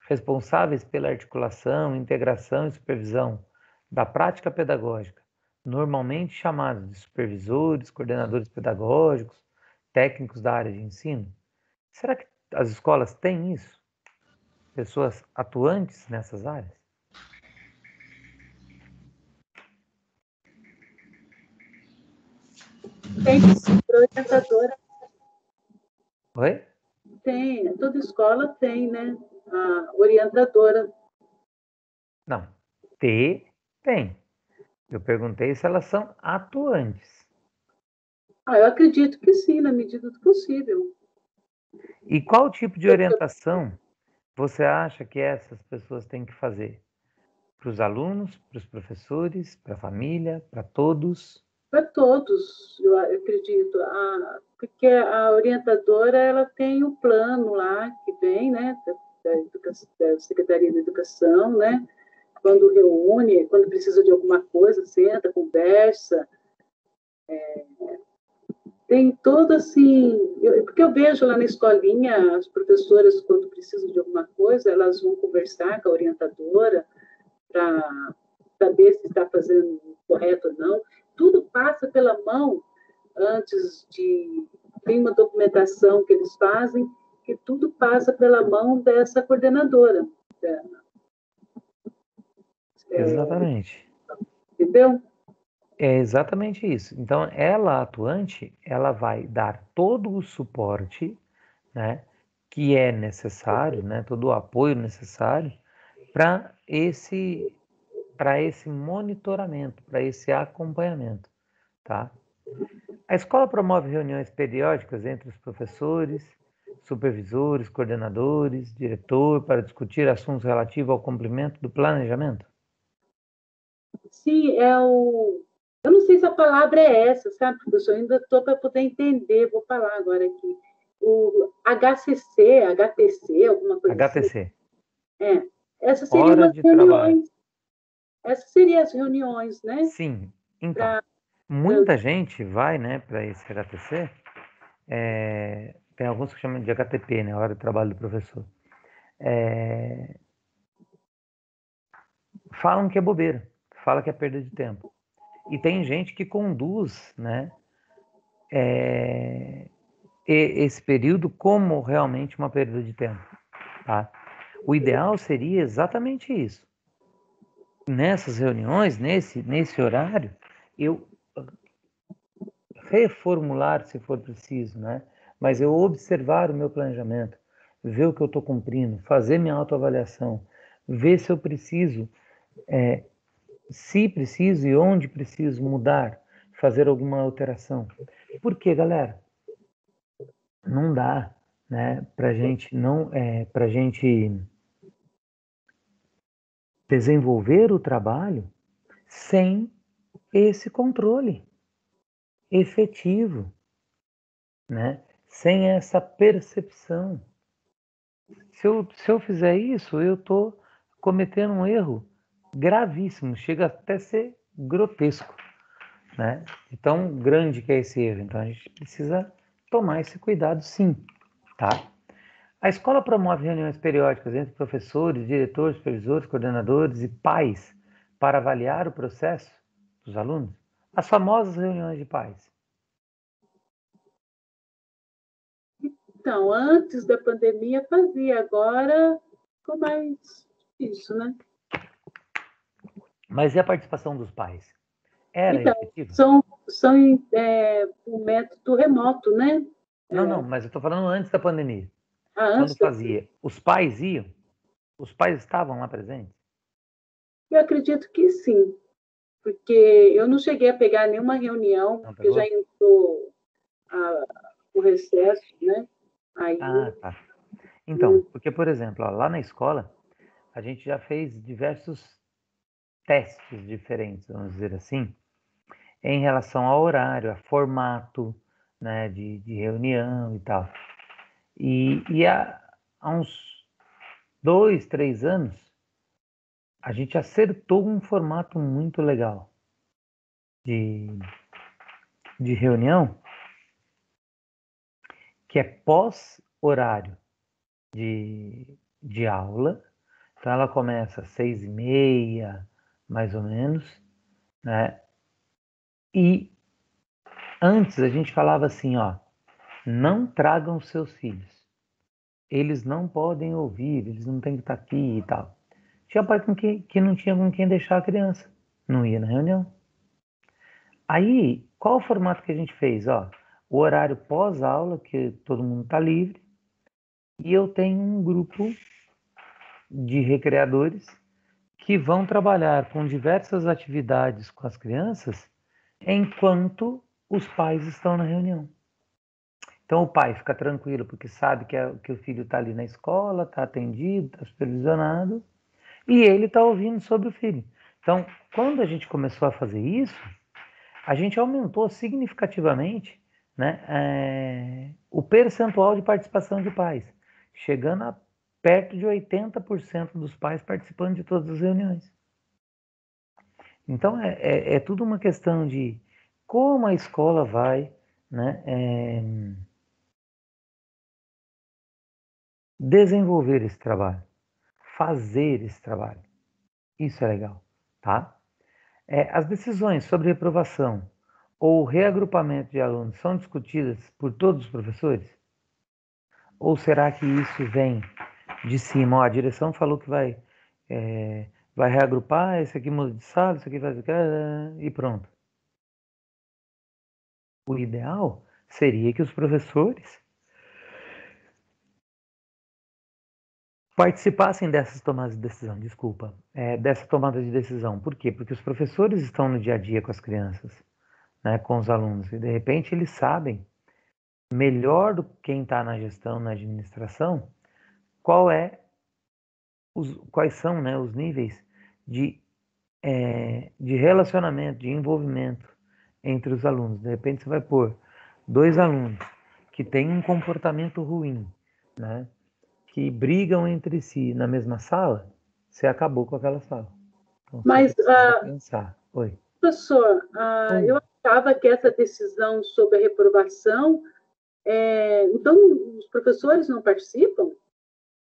responsáveis pela articulação, integração e supervisão da prática pedagógica, normalmente chamados de supervisores, coordenadores pedagógicos, técnicos da área de ensino. Será que as escolas têm isso? Pessoas atuantes nessas áreas? Tem orientadora, Oi? tem, toda escola tem, né? A orientadora. Não. Tem. Eu perguntei se elas são atuantes. Eu acredito que sim, na medida do possível. E qual tipo de orientação você acha que essas pessoas têm que fazer? Para os alunos, para os professores, para a família, para todos? Para todos, eu acredito. Porque a orientadora ela tem o plano lá que vem, né, da Secretaria da Educação, né, quando reúne, quando precisa de alguma coisa, senta, conversa. Tem todo assim, porque eu vejo lá na escolinha, as professoras, quando precisam de alguma coisa, elas vão conversar com a orientadora para saber se está fazendo correto ou não. Tudo passa pela mão antes de. Tem uma documentação que eles fazem, que tudo passa pela mão dessa coordenadora. Exatamente. Entendeu? É exatamente isso. Então, ela atuante, ela vai dar todo o suporte, né, que é necessário, né, todo o apoio necessário para esse monitoramento, para esse acompanhamento, tá? A escola promove reuniões periódicas entre os professores, supervisores, coordenadores, diretor, para discutir assuntos relativos ao cumprimento do planejamento? Sim, é o. Eu não sei se a palavra é essa, sabe, professor? Eu ainda estou para poder entender, vou falar agora aqui. O HTC, alguma coisa assim. HTC. Essas seriam Hora as de trabalho. reuniões. Essas seriam as reuniões, né? Sim, então, muita gente vai, né, para esse HTC, tem alguns que chamam de HTP, né, Hora de Trabalho do Professor. Falam que é bobeira, fala que é perda de tempo. E tem gente que conduz, né, esse período como realmente uma perda de tempo, tá? O ideal seria exatamente isso. Nessas reuniões, nesse horário, eu reformular se for preciso, né? Mas eu observar o meu planejamento, ver o que eu estou cumprindo, fazer minha autoavaliação, ver se eu preciso, se preciso e onde preciso mudar, fazer alguma alteração. Por quê, galera? Não dá, né? Para gente desenvolver o trabalho sem esse controle efetivo, né? Sem essa percepção. Se eu fizer isso, eu estou cometendo um erro gravíssimo, chega até a ser grotesco, né? De tão grande que é esse erro. Então a gente precisa tomar esse cuidado, sim, tá? A escola promove reuniões periódicas entre professores, diretores, supervisores, coordenadores e pais para avaliar o processo dos alunos. As famosas reuniões de pais. Então, antes da pandemia fazia, agora ficou mais difícil, né? Mas e a participação dos pais? Era Então, efetiva? são um método remoto, né? Não, mas eu estou falando antes da pandemia. Quando Antes, fazia, os pais iam? Os pais estavam lá presentes? eu acredito que sim, porque eu não cheguei a pegar nenhuma reunião, Não porque já pegou? entrou o recesso, né? Aí, Ah, tá. Então, porque, por exemplo, ó, lá na escola, a gente já fez diversos testes diferentes, vamos dizer assim, em relação ao horário, a formato, né, de reunião e tal. E há uns 2, 3 anos, a gente acertou um formato muito legal de reunião, que é pós-horário de aula. Então ela começa às 6h30, mais ou menos, né? E antes a gente falava assim, ó, não tragam seus filhos. Eles não podem ouvir, eles não têm que estar aqui e tal. Tinha pai que não tinha com quem deixar a criança, não ia na reunião. Aí, qual o formato que a gente fez? Ó, o horário pós-aula, que todo mundo está livre, e eu tenho um grupo de recreadores que vão trabalhar com diversas atividades com as crianças enquanto os pais estão na reunião. Então o pai fica tranquilo porque sabe que o filho está ali na escola, está atendido, está supervisionado, e ele está ouvindo sobre o filho. Então, quando a gente começou a fazer isso, a gente aumentou significativamente, né, o percentual de participação de pais, chegando a perto de 80% dos pais participando de todas as reuniões. Então, é tudo uma questão de como a escola vai, né, desenvolver esse trabalho, fazer esse trabalho. Isso é legal, tá? As decisões sobre reprovação ou reagrupamento de alunos são discutidas por todos os professores? Ou será que isso vem de cima? Ó, a direção falou que vai reagrupar, esse aqui muda de sala, esse aqui faz o que, e pronto. O ideal seria que os professores participassem dessas tomadas de decisão, dessa tomada de decisão. Por quê? Porque os professores estão no dia a dia com as crianças, né, com os alunos, e de repente eles sabem melhor do que quem está na gestão, na administração, quais são, né, os níveis de relacionamento, de envolvimento entre os alunos. De repente você vai pôr 2 alunos que têm um comportamento ruim, né, que brigam entre si na mesma sala, você acabou com aquela sala. Então você mas, precisa pensar. Oi. professor, eu achava que essa decisão sobre a reprovação, então os professores não participam?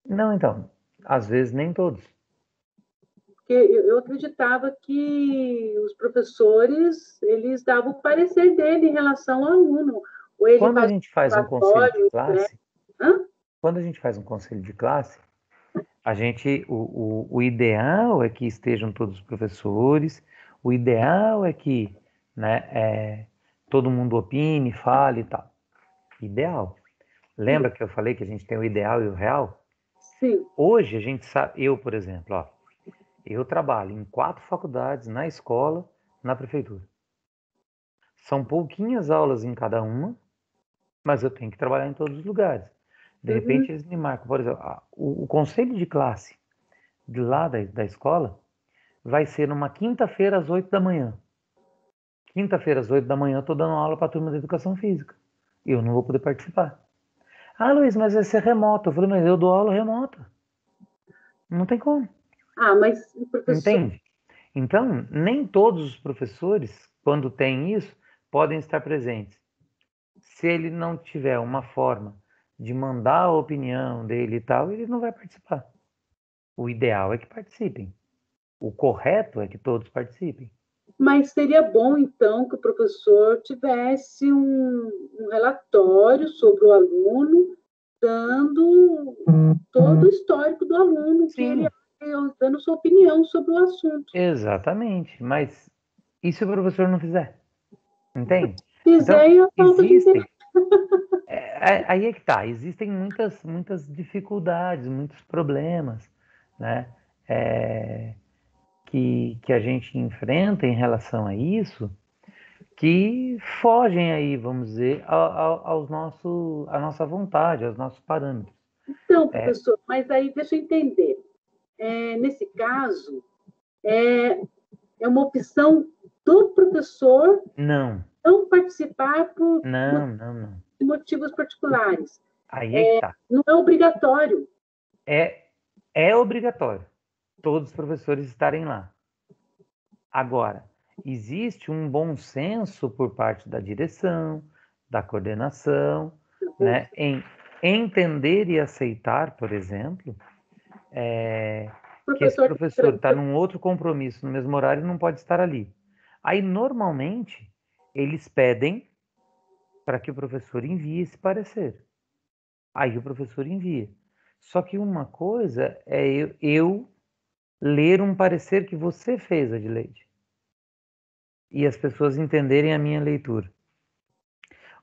Não, então, às vezes nem todos. Porque eu acreditava que os professores, eles davam o parecer dele em relação ao aluno. Ou ele Quando a faz gente faz um conselho de relatório, né? classe, o ideal é que estejam todos os professores, o ideal é que, né, todo mundo opine, fale e tal. Ideal. Lembra que eu falei que a gente tem o ideal e o real? Sim. Hoje a gente sabe, eu, por exemplo, ó, eu trabalho em 4 faculdades, na escola, na prefeitura. São pouquinhas aulas em cada uma, mas eu tenho que trabalhar em todos os lugares. De repente eles me marcam, por exemplo, o conselho de classe de lá da escola vai ser numa quinta-feira às 8 da manhã. Quinta-feira às 8 da manhã eu estou dando aula para a turma de educação física. E eu não vou poder participar. Ah, Luiz, mas vai ser remoto. Eu falei, mas eu dou aula remota. Não tem como. Mas o professor... Entende? Então, nem todos os professores, quando tem isso, podem estar presentes. Se ele não tiver uma forma de mandar a opinião dele e tal, ele não vai participar. O ideal é que participem. O correto é que todos participem. Mas seria bom, então, que o professor tivesse um relatório sobre o aluno, dando todo o histórico do aluno, que ele dando sua opinião sobre o assunto. Exatamente. Mas e se o professor não fizer? Entende? Fizer Então, a falta de existem. Aí é que tá. Existem muitas dificuldades, muitos problemas, né? Que a gente enfrenta em relação a isso, que fogem aí, vamos dizer, à nossa vontade, aos nossos parâmetros. Então, professor, mas aí deixa eu entender. Nesse caso, é uma opção do professor Não, participar por não. motivos particulares. Aí é que tá. Não é obrigatório. É obrigatório todos os professores estarem lá. Agora, existe um bom senso por parte da direção, da coordenação, né, em entender e aceitar, por exemplo, que esse professor está num outro compromisso no mesmo horário e não pode estar ali. Aí, normalmente, eles pedem para que o professor envie esse parecer. Aí o professor envia. Só que uma coisa é eu ler um parecer que você fez, Adileide, e as pessoas entenderem a minha leitura.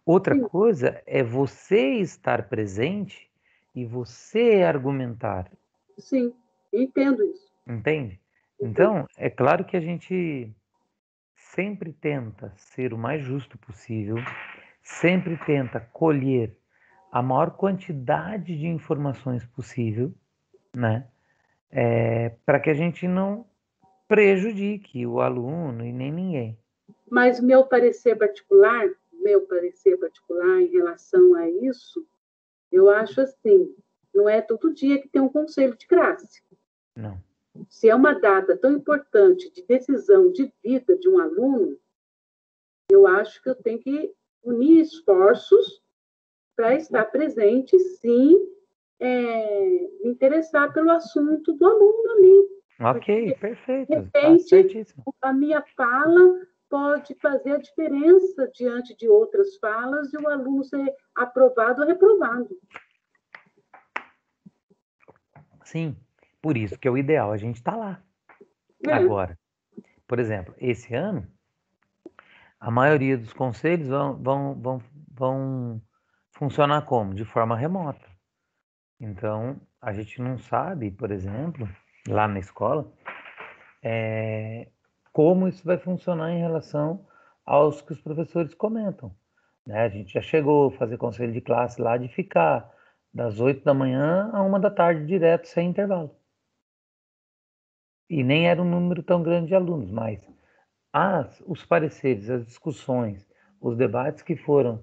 Outra coisa é você estar presente e você argumentar. Sim, entendo isso. Entende? Então, é claro que a gente sempre tenta ser o mais justo possível, sempre tenta colher a maior quantidade de informações possível, né? Para que a gente não prejudique o aluno e nem ninguém. Mas meu parecer particular em relação a isso, eu acho assim, não é todo dia que tem um conselho de classe. Não. Se é uma data tão importante de decisão de vida de um aluno, eu acho que eu tenho que unir esforços para estar presente, sim, me interessar pelo assunto do aluno ali. Ok, perfeito. De repente, a minha fala pode fazer a diferença diante de outras falas e o aluno ser aprovado ou reprovado. Sim, por isso que é o ideal, a gente está lá. Agora, por exemplo, esse ano, a maioria dos conselhos vão funcionar como? De forma remota. Então, a gente não sabe, por exemplo, lá na escola, como isso vai funcionar em relação aos que os professores comentam. Né? A gente já chegou a fazer conselho de classe lá de ficar das 8 da manhã a 1 da tarde direto, sem intervalo. E nem era um número tão grande de alunos, mas os pareceres, as discussões, os debates que foram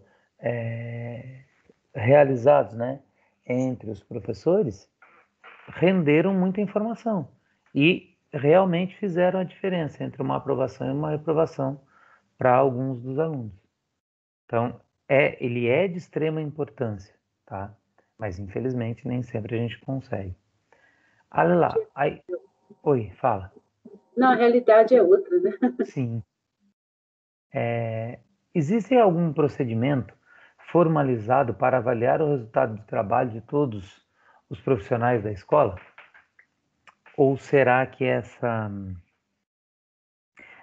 realizados, né, entre os professores renderam muita informação e realmente fizeram a diferença entre uma aprovação e uma reprovação para alguns dos alunos. Então, ele é de extrema importância, tá? Mas infelizmente nem sempre a gente consegue. Olha lá, oi, fala. Na realidade é outra, né? Sim. Existe algum procedimento formalizado para avaliar o resultado do trabalho de todos os profissionais da escola? Ou será que a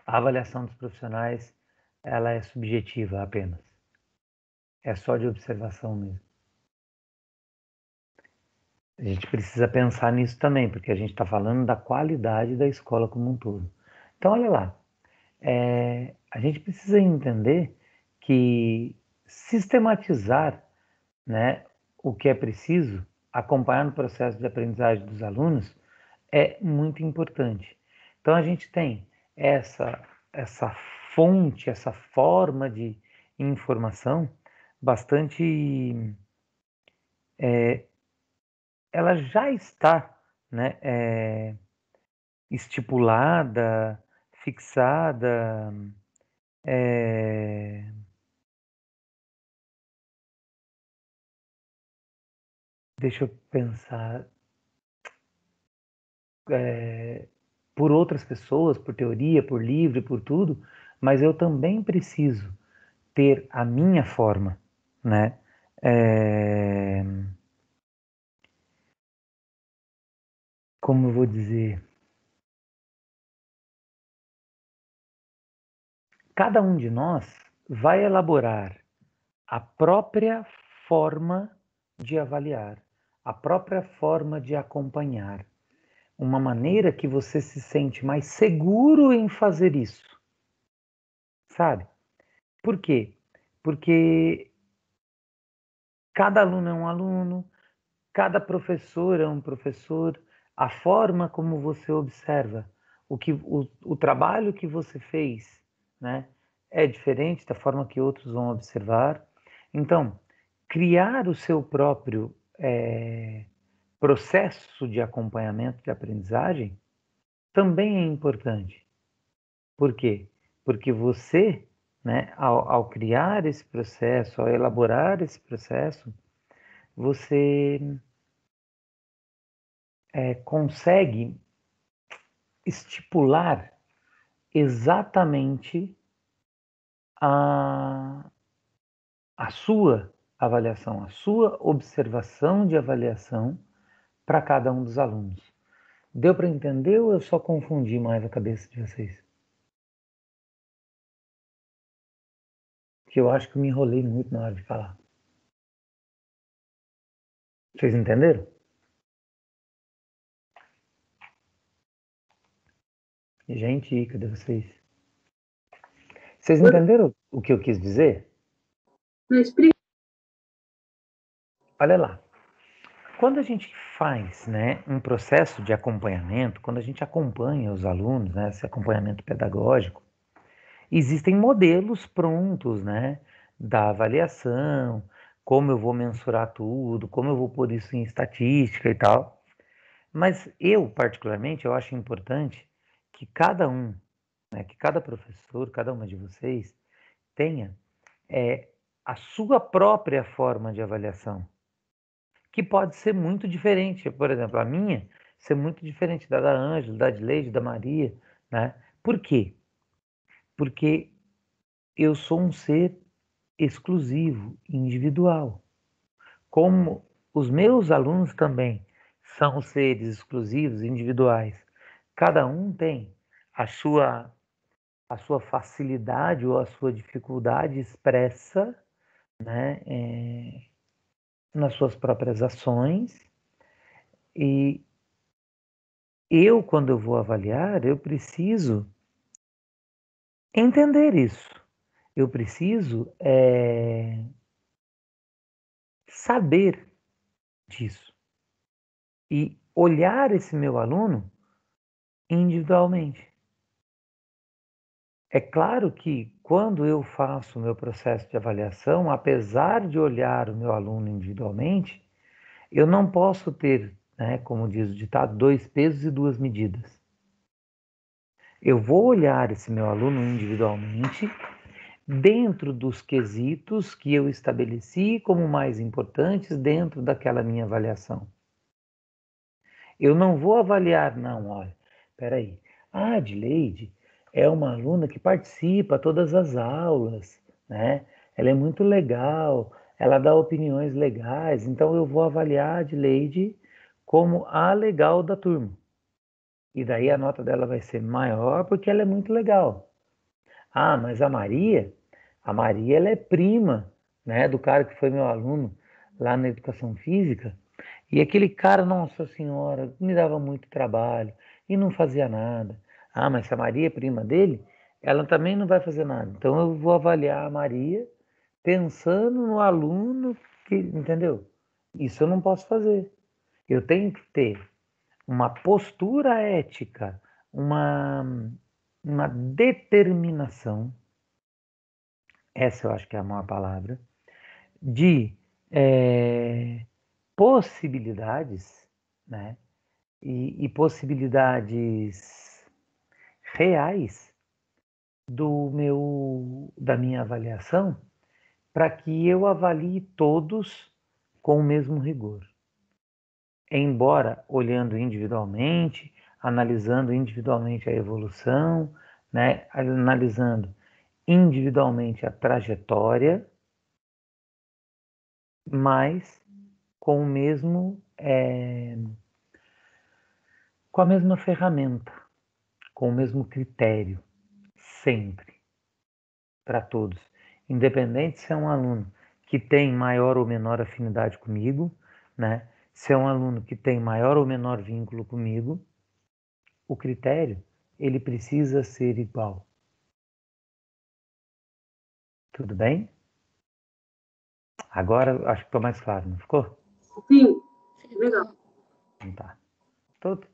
avaliação dos profissionais ela é subjetiva apenas? É só de observação mesmo? A gente precisa pensar nisso também, porque a gente está falando da qualidade da escola como um todo. Então, olha lá, a gente precisa entender que sistematizar, né, o que é preciso, acompanhar no processo de aprendizagem dos alunos, é muito importante. Então, a gente tem essa fonte, essa forma de informação bastante. Ela já está, né, estipulada, fixada, deixa eu pensar, por outras pessoas, por teoria, por livro, por tudo, mas eu também preciso ter a minha forma, né? Como eu vou dizer? Cada um de nós vai elaborar a própria forma de avaliar, a própria forma de acompanhar, uma maneira que você se sente mais seguro em fazer isso, sabe? Por quê? Porque cada aluno é um aluno, cada professor é um professor, a forma como você observa, o trabalho que você fez, né, é diferente da forma que outros vão observar. Então, criar o seu próprio processo de acompanhamento de aprendizagem também é importante. Por quê? Porque você, né, ao criar esse processo, ao elaborar esse processo, você consegue estipular exatamente a sua avaliação, a sua observação de avaliação para cada um dos alunos. Deu para entender ou eu só confundi mais a cabeça de vocês? Que eu acho que eu me enrolei muito na hora de falar. Vocês entenderam? Gente, cadê vocês? Vocês entenderam o que eu quis dizer? Olha lá. Quando a gente faz, né, um processo de acompanhamento, quando a gente acompanha os alunos, né, esse acompanhamento pedagógico, existem modelos prontos, né, da avaliação, como eu vou mensurar tudo, como eu vou pôr isso em estatística e tal. Mas eu, particularmente, eu acho importante que cada um, né, que cada professor, cada uma de vocês tenha a sua própria forma de avaliação, que pode ser muito diferente. Por exemplo, a minha ser muito diferente da Ângela, da Adleide, da Maria, né? Por quê? Porque eu sou um ser exclusivo, individual. Como os meus alunos também são seres exclusivos, individuais. Cada um tem a sua facilidade ou a sua dificuldade expressa, né, nas suas próprias ações. E eu, quando eu vou avaliar, eu preciso entender isso. Eu preciso saber disso e olhar esse meu aluno individualmente. É claro que quando eu faço o meu processo de avaliação, apesar de olhar o meu aluno individualmente, eu não posso ter, né, como diz o ditado, 2 pesos e 2 medidas. Eu vou olhar esse meu aluno individualmente dentro dos quesitos que eu estabeleci como mais importantes dentro daquela minha avaliação. Eu não vou avaliar, não, olha, peraí, a Adleide é uma aluna que participa todas as aulas, né? Ela é muito legal, ela dá opiniões legais, então eu vou avaliar a Adleide como a legal da turma. E daí a nota dela vai ser maior porque ela é muito legal. Ah, mas a Maria ela é prima, né, do cara que foi meu aluno lá na educação física. E aquele cara, nossa senhora, me dava muito trabalho e não fazia nada. Ah, mas se a Maria é prima dele, ela também não vai fazer nada. Então eu vou avaliar a Maria pensando no aluno que, entendeu? Isso eu não posso fazer. Eu tenho que ter uma postura ética, uma determinação, essa eu acho que é a maior palavra, de possibilidades, né? E possibilidades reais da minha avaliação para que eu avalie todos com o mesmo rigor. Embora olhando individualmente, analisando individualmente a evolução, né, analisando individualmente a trajetória, mas com o mesmo, com a mesma ferramenta, com o mesmo critério, sempre, para todos. Independente se é um aluno que tem maior ou menor afinidade comigo, né? Se é um aluno que tem maior ou menor vínculo comigo, o critério, ele precisa ser igual. Tudo bem? Agora acho que ficou mais claro, não ficou? Sim, legal. Então tá.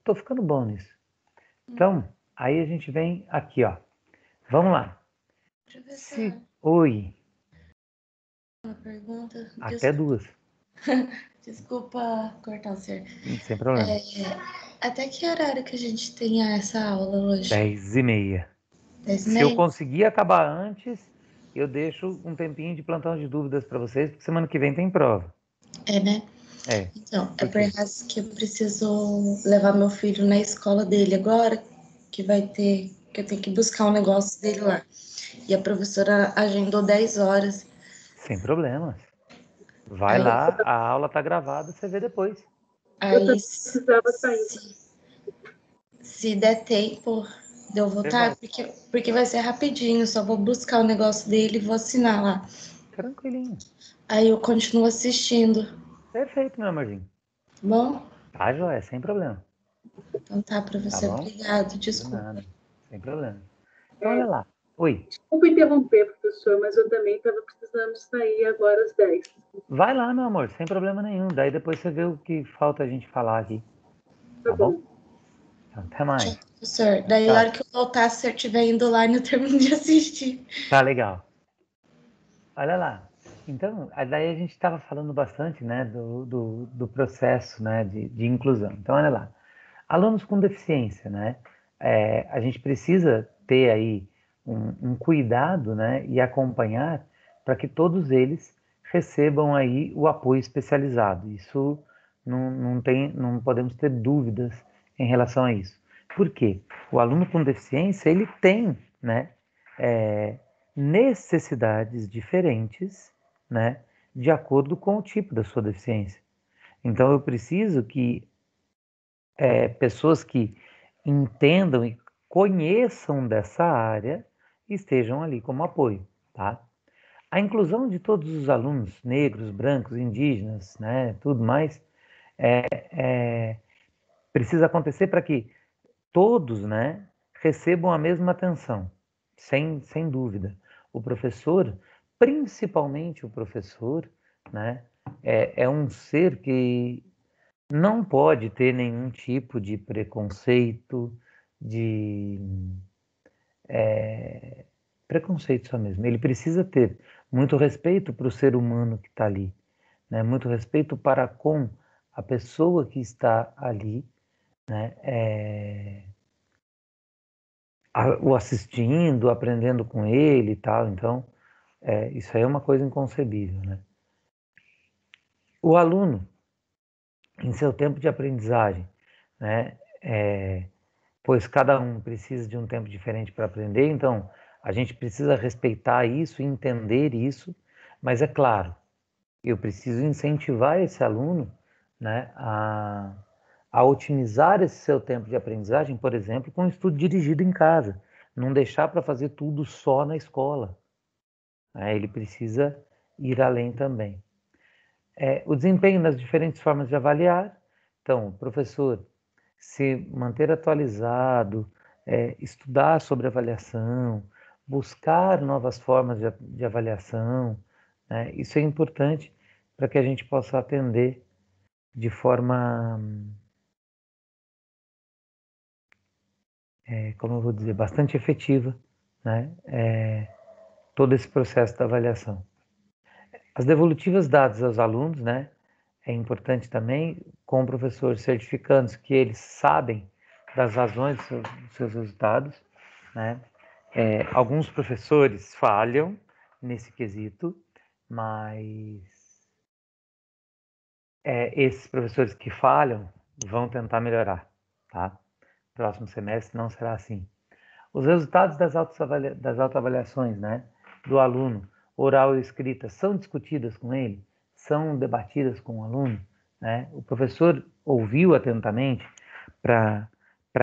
Tô ficando bom nisso. Então, aí a gente vem aqui, ó. Vamos lá. Professor, Oi. uma pergunta. Até duas. Desculpa cortar o senhor. Sem problema. Até que horário que a gente tem essa aula hoje? 10h30. 10h30? Se eu conseguir acabar antes, eu deixo um tempinho de plantão de dúvidas para vocês, porque semana que vem tem prova. É, né? É. Então, é por causa que eu preciso levar meu filho na escola dele agora, que eu tenho que buscar um negócio dele lá. E a professora agendou 10 horas. Sem problemas. Vai Aí, lá, a aula tá gravada, você vê depois. Eu aí precisava sair. se der tempo de eu voltar, porque vai ser rapidinho, só vou buscar o negócio dele e vou assinar lá. Tranquilinho. Aí eu continuo assistindo. Perfeito, meu amorzinho. Bom? Tá, joia, sem problema. Então tá, Tá professor. bom? Obrigado, De desculpa. nada. Sem problema. Então, olha lá. Oi. Desculpa interromper, professor, mas eu também estava precisando sair agora às 10. Vai lá, meu amor, sem problema nenhum. Daí depois você vê o que falta a gente falar aqui. Tá bom. Então, até mais. Tchau, professor. Daí, Tchau. na hora que eu voltar, se eu estiver indo lá, eu termino de assistir. Tá legal. Olha lá. Então, daí a gente estava falando bastante, né, do processo, né, de inclusão. Então, olha lá. Alunos com deficiência, né? A gente precisa ter aí um cuidado, né, e acompanhar para que todos eles recebam aí o apoio especializado. Isso não podemos ter dúvidas em relação a isso. Por quê? O aluno com deficiência, ele tem, né, necessidades diferentes, né, de acordo com o tipo da sua deficiência. Então, eu preciso que pessoas que entendam e conheçam dessa área estejam ali como apoio, tá? A inclusão de todos os alunos negros, brancos, indígenas, né, tudo mais, precisa acontecer para que todos, né, recebam a mesma atenção, sem dúvida. O professor, principalmente o professor, né, é um ser que não pode ter nenhum tipo de preconceito, de preconceito só mesmo. Ele precisa ter muito respeito para o ser humano que está ali, né? Muito respeito para com a pessoa que está ali, né? O assistindo, aprendendo com ele e tal. Então, isso aí é uma coisa inconcebível, né? O aluno, em seu tempo de aprendizagem, né? Pois cada um precisa de um tempo diferente para aprender, então a gente precisa respeitar isso, entender isso, mas é claro, eu preciso incentivar esse aluno, né, a otimizar esse seu tempo de aprendizagem, por exemplo, com o estudo dirigido em casa, não deixar para fazer tudo só na escola, né? Ele precisa ir além também. O desempenho nas diferentes formas de avaliar, então, o professor se manter atualizado, estudar sobre avaliação, buscar novas formas de avaliação, né? Isso é importante para que a gente possa atender de forma, como eu vou dizer, bastante efetiva, né? Todo esse processo da avaliação. As devolutivas dadas aos alunos, né? É importante também, com o professor certificando que eles sabem das razões dos seus resultados, né? Alguns professores falham nesse quesito, mas esses professores que falham vão tentar melhorar, tá? Próximo semestre não será assim. Os resultados das autoavaliações, né, do aluno, oral e escrita, são discutidas com ele? São debatidas com o aluno? Né? O professor ouviu atentamente para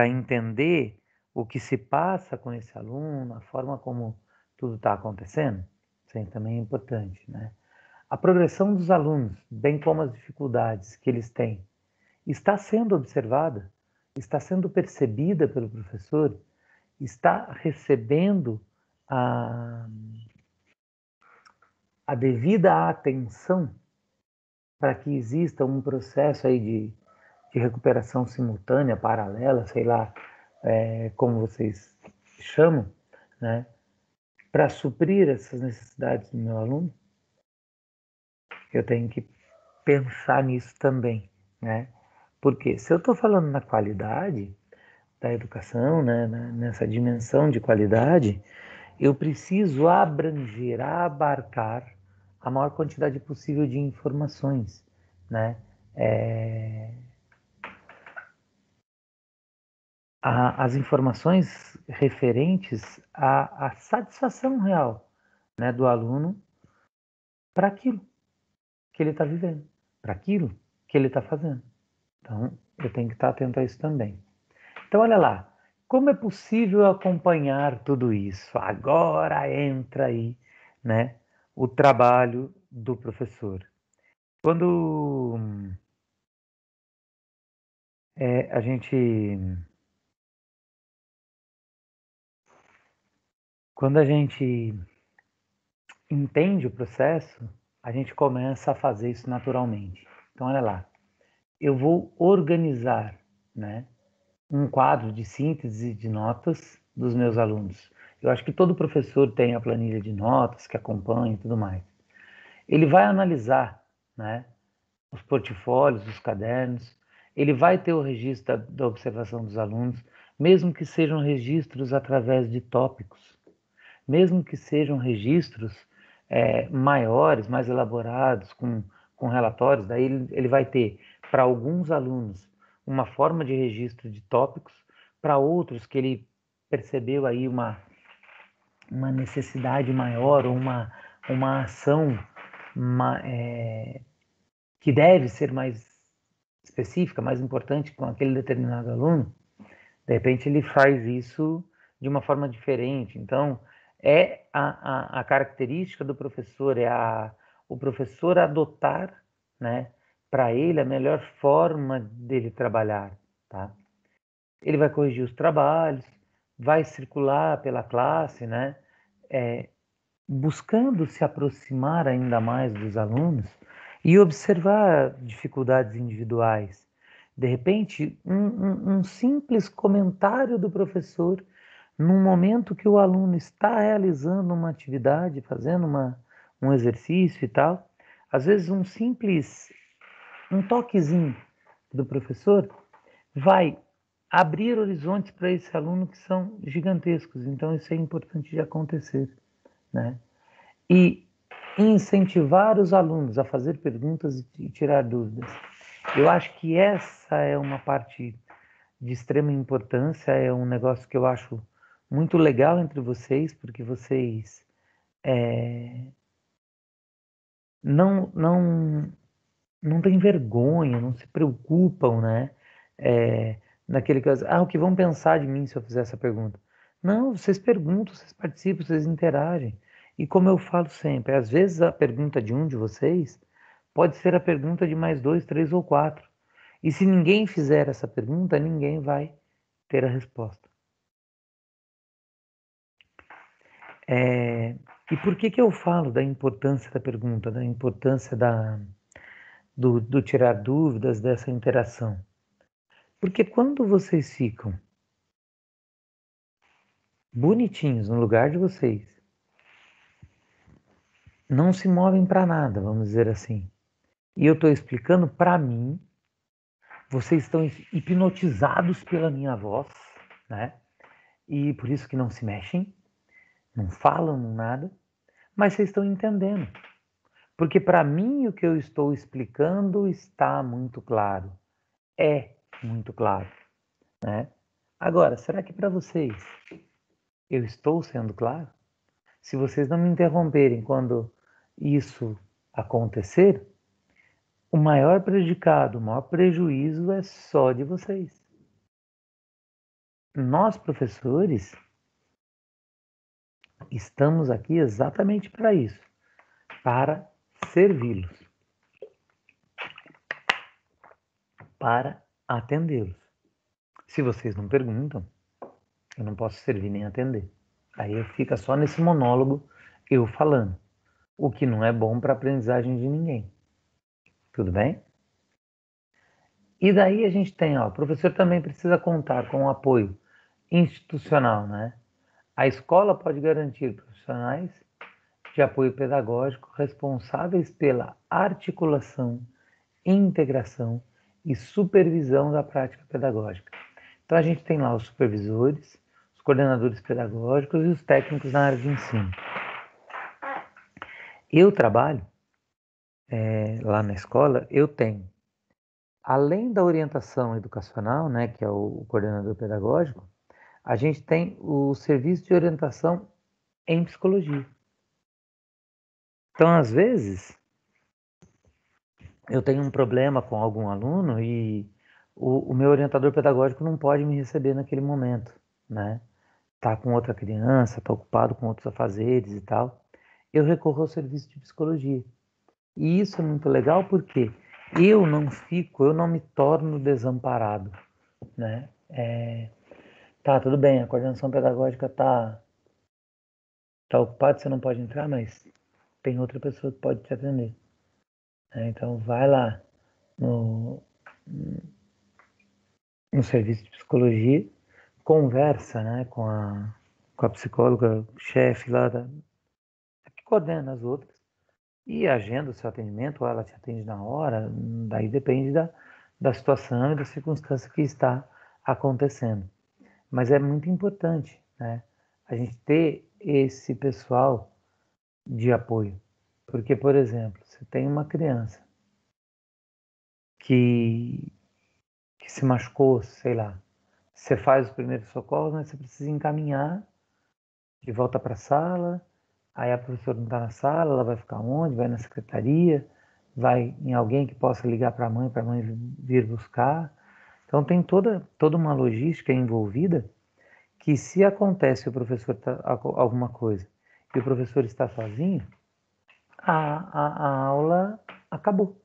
entender o que se passa com esse aluno, a forma como tudo está acontecendo? Isso também é importante, né? A progressão dos alunos, bem como as dificuldades que eles têm, está sendo observada? Está sendo percebida pelo professor? Está recebendo a devida atenção para que exista um processo aí de recuperação simultânea, paralela, sei lá, como vocês chamam, né, para suprir essas necessidades do meu aluno? Eu tenho que pensar nisso também, né? Porque se eu estou falando na qualidade da educação, né, nessa dimensão de qualidade, eu preciso abarcar a maior quantidade possível de informações, né? As informações referentes à satisfação real, né, do aluno para aquilo que ele está vivendo, para aquilo que ele está fazendo. Então, eu tenho que estar atento a isso também. Então, olha lá, como é possível acompanhar tudo isso? Agora entra aí, né, o trabalho do professor. Quando a gente entende o processo, a gente começa a fazer isso naturalmente. Então, olha lá, eu vou organizar, né, um quadro de síntese de notas dos meus alunos. Eu acho que todo professor tem a planilha de notas que acompanha e tudo mais. Ele vai analisar, né, os portfólios, os cadernos, ele vai ter o registro da observação dos alunos, mesmo que sejam registros através de tópicos, mesmo que sejam registros maiores, mais elaborados, com relatórios, daí ele vai ter, para alguns alunos, uma forma de registro de tópicos, para outros que ele percebeu aí uma necessidade maior, ou uma ação que deve ser mais específica, mais importante com aquele determinado aluno, de repente ele faz isso de uma forma diferente. Então, a característica do professor, o professor adotar, né, para ele a melhor forma dele trabalhar, tá? Ele vai corrigir os trabalhos, vai circular pela classe, né, buscando se aproximar ainda mais dos alunos e observar dificuldades individuais. De repente, um simples comentário do professor num momento que o aluno está realizando uma atividade, fazendo um exercício e tal, às vezes um toquezinho do professor vai abrir horizontes para esse aluno que são gigantescos. Então, isso é importante de acontecer, né? E incentivar os alunos a fazer perguntas e tirar dúvidas. Eu acho que essa é uma parte de extrema importância, é um negócio que eu acho muito legal entre vocês, porque vocês não têm vergonha, não se preocupam, né? Naquele caso, o que vão pensar de mim se eu fizer essa pergunta? Não, vocês perguntam, vocês participam, vocês interagem. E como eu falo sempre, às vezes a pergunta de um de vocês pode ser a pergunta de mais 2, 3 ou 4. E se ninguém fizer essa pergunta, ninguém vai ter a resposta. E por que eu falo da importância da pergunta, da importância do tirar dúvidas, dessa interação? Porque quando vocês ficam bonitinhos no lugar de vocês, não se movem para nada, vamos dizer assim, e eu estou explicando para mim, vocês estão hipnotizados pela minha voz, né? E por isso que não se mexem. não falam nada, mas vocês estão entendendo. Porque para mim o que eu estou explicando está muito claro. É muito claro, né? Agora, será que para vocês eu estou sendo claro? Se vocês não me interromperem quando isso acontecer, o maior prejudicado, o maior prejuízo é só de vocês. Nós, professores, estamos aqui exatamente para isso, para servi-los, para atendê-los. Se vocês não perguntam, eu não posso servir nem atender. Aí fica só nesse monólogo eu falando, o que não é bom para a aprendizagem de ninguém. Tudo bem? E daí a gente tem, o professor também precisa contar com o apoio institucional, né? A escola pode garantir profissionais de apoio pedagógico responsáveis pela articulação, integração e supervisão da prática pedagógica. Então a gente tem lá os supervisores, os coordenadores pedagógicos e os técnicos na área de ensino. Eu trabalho lá na escola, eu tenho, além da orientação educacional, né, que é o coordenador pedagógico, a gente tem o serviço de orientação em psicologia. Então, às vezes, eu tenho um problema com algum aluno e o meu orientador pedagógico não pode me receber naquele momento, né? Tá com outra criança, tá ocupado com outros afazeres e tal. Eu recorro ao serviço de psicologia. E isso é muito legal porque eu não me torno desamparado, né? Tá, tudo bem, a coordenação pedagógica tá ocupada, você não pode entrar, mas tem outra pessoa que pode te atender. Então vai lá no serviço de psicologia, conversa, né, com a psicóloga chefe lá que coordena as outras e agenda o seu atendimento, ou ela te atende na hora, daí depende da situação e da circunstância que está acontecendo. Mas é muito importante, né, a gente ter esse pessoal de apoio. Porque, por exemplo, você tem uma criança que se machucou, sei lá, você faz os primeiros socorros, mas você precisa encaminhar de volta para a sala, aí a professora não está na sala, ela vai ficar onde? Vai na secretaria, vai em alguém que possa ligar para a mãe vir buscar. Então tem toda uma logística envolvida que se acontece o professor alguma coisa e o professor está sozinho, a aula acabou.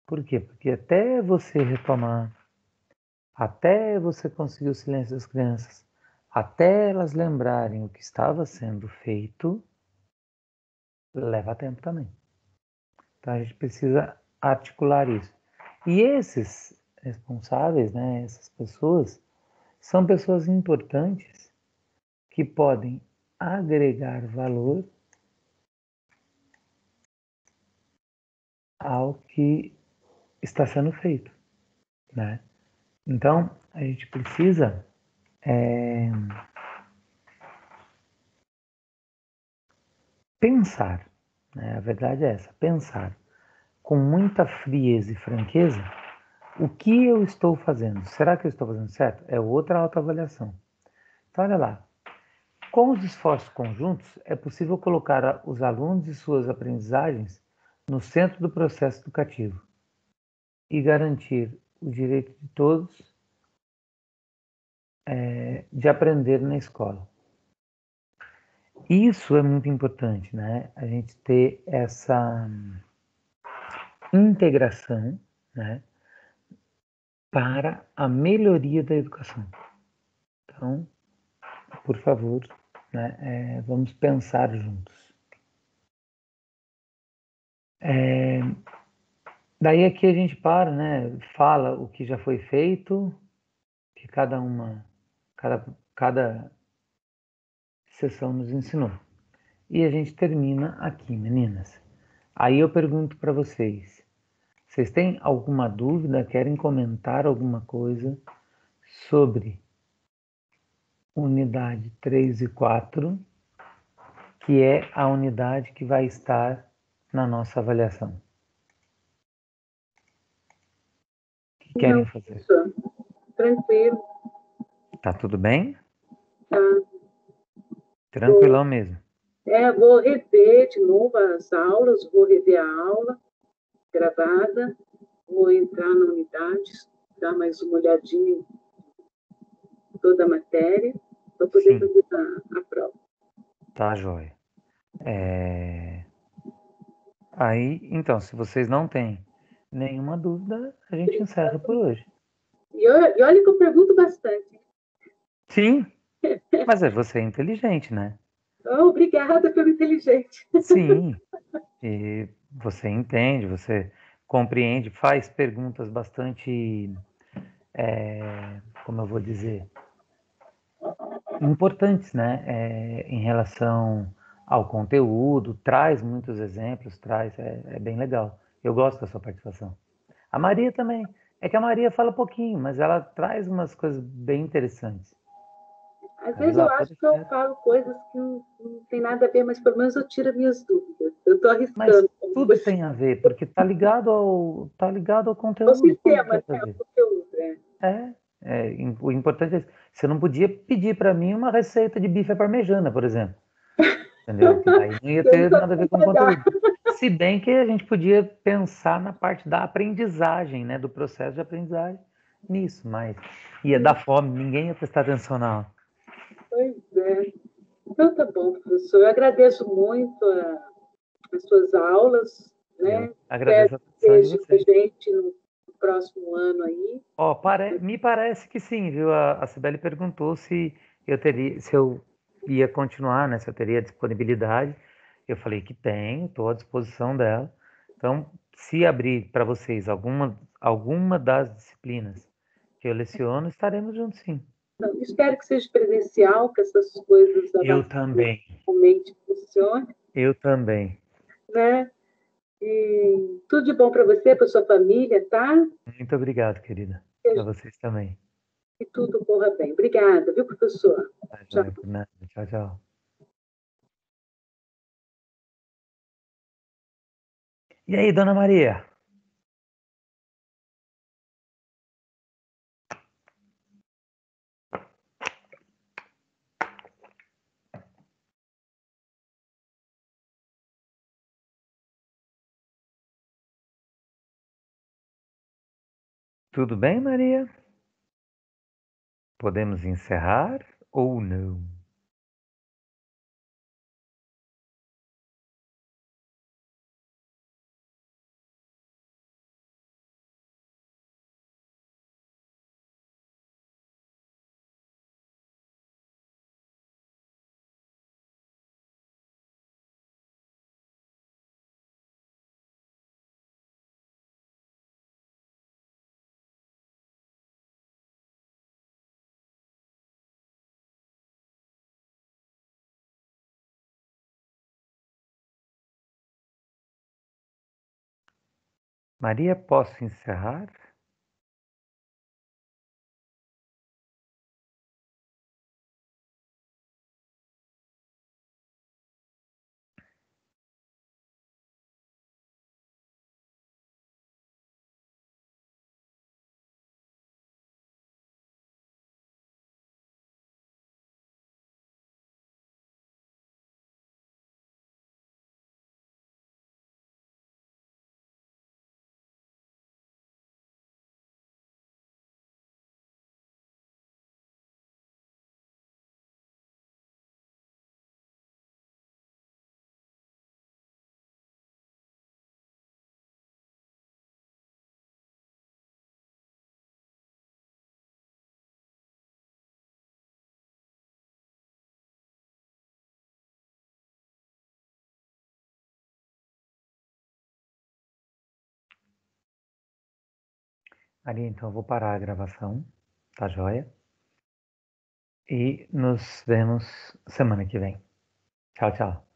Por quê? Porque até você retomar, até você conseguir o silêncio das crianças, até elas lembrarem o que estava sendo feito, leva tempo também. Então a gente precisa articular isso. E esses responsáveis, né, essas pessoas, são pessoas importantes que podem agregar valor ao que está sendo feito, né? Então a gente precisa pensar, né? A verdade é essa, pensar com muita frieza e franqueza o que eu estou fazendo. Será que eu estou fazendo certo? É outra autoavaliação. Então, olha lá. Com os esforços conjuntos, é possível colocar os alunos e suas aprendizagens no centro do processo educativo e garantir o direito de todos de aprender na escola. Isso é muito importante, né? A gente ter essa integração, né, para a melhoria da educação. Então, por favor, né, vamos pensar juntos. Daí aqui a gente para, né, fala o que já foi feito, que cada sessão nos ensinou. E a gente termina aqui, meninas. Aí eu pergunto para vocês têm alguma dúvida, querem comentar alguma coisa sobre unidade 3 e 4, que é a unidade que vai estar na nossa avaliação. O que querem fazer? Professor, tranquilo. Tá tudo bem? Tá. Tranquilão mesmo. Vou rever de novo as aulas, vou rever a aula gravada, vou entrar na unidade, dar mais uma olhadinha em toda a matéria, para poder Sim. fazer a prova. Tá, joia. Aí, então, se vocês não têm nenhuma dúvida, a gente encerra por hoje. E olha que eu pergunto bastante. Sim, mas você é inteligente, né? Oh, obrigada pelo inteligente. Sim, e você entende, você compreende, faz perguntas bastante, como eu vou dizer, importantes, né? Em relação ao conteúdo, traz muitos exemplos, é bem legal. Eu gosto da sua participação. A Maria também. É que a Maria fala pouquinho, mas ela traz umas coisas bem interessantes. Às A vezes eu relatora acho que eu espera. falo coisas que não tem nada a ver, mas pelo menos eu tiro as minhas dúvidas. Eu estou Mas arriscando. tudo tem a ver, porque tá ligado ao É o conteúdo. Como sistema, que né? vai O ver? conteúdo. O importante é, você não podia pedir para mim uma receita de bife à parmegiana, por exemplo. Entendeu? Que daí não ia Eu não ter vou nada a ver com o concordar. conteúdo. Se bem que a gente podia pensar na parte da aprendizagem, né? Do processo de aprendizagem nisso, mas ia dar fome, ninguém ia prestar atenção na aula. Pois é. Então tá bom, professor. Eu agradeço muito as suas aulas, Eu né? Espero agradeço a que atenção de esteja com a vocês. gente no próximo ano aí. Ó, me parece que sim, viu? A Cibele perguntou se eu ia continuar, né? Se eu teria disponibilidade. Eu falei que tenho, estou à disposição dela. Então, se abrir para vocês alguma das disciplinas que eu leciono, estaremos juntos, sim. Então, espero que seja presencial, que essas coisas da Eu vacina também. realmente funcionem, Eu também. né? E tudo de bom para você, para sua família, tá? Muito obrigado, querida. Para vocês também. Que tudo corra bem. Obrigada, viu, professor? Tá, Tchau. joia, por nada. Tchau, tchau. E aí, dona Maria? Tudo bem, Maria? Podemos encerrar ou não? Maria, posso encerrar? Maria, então eu vou parar a gravação, tá joia? E nos vemos semana que vem. Tchau, tchau.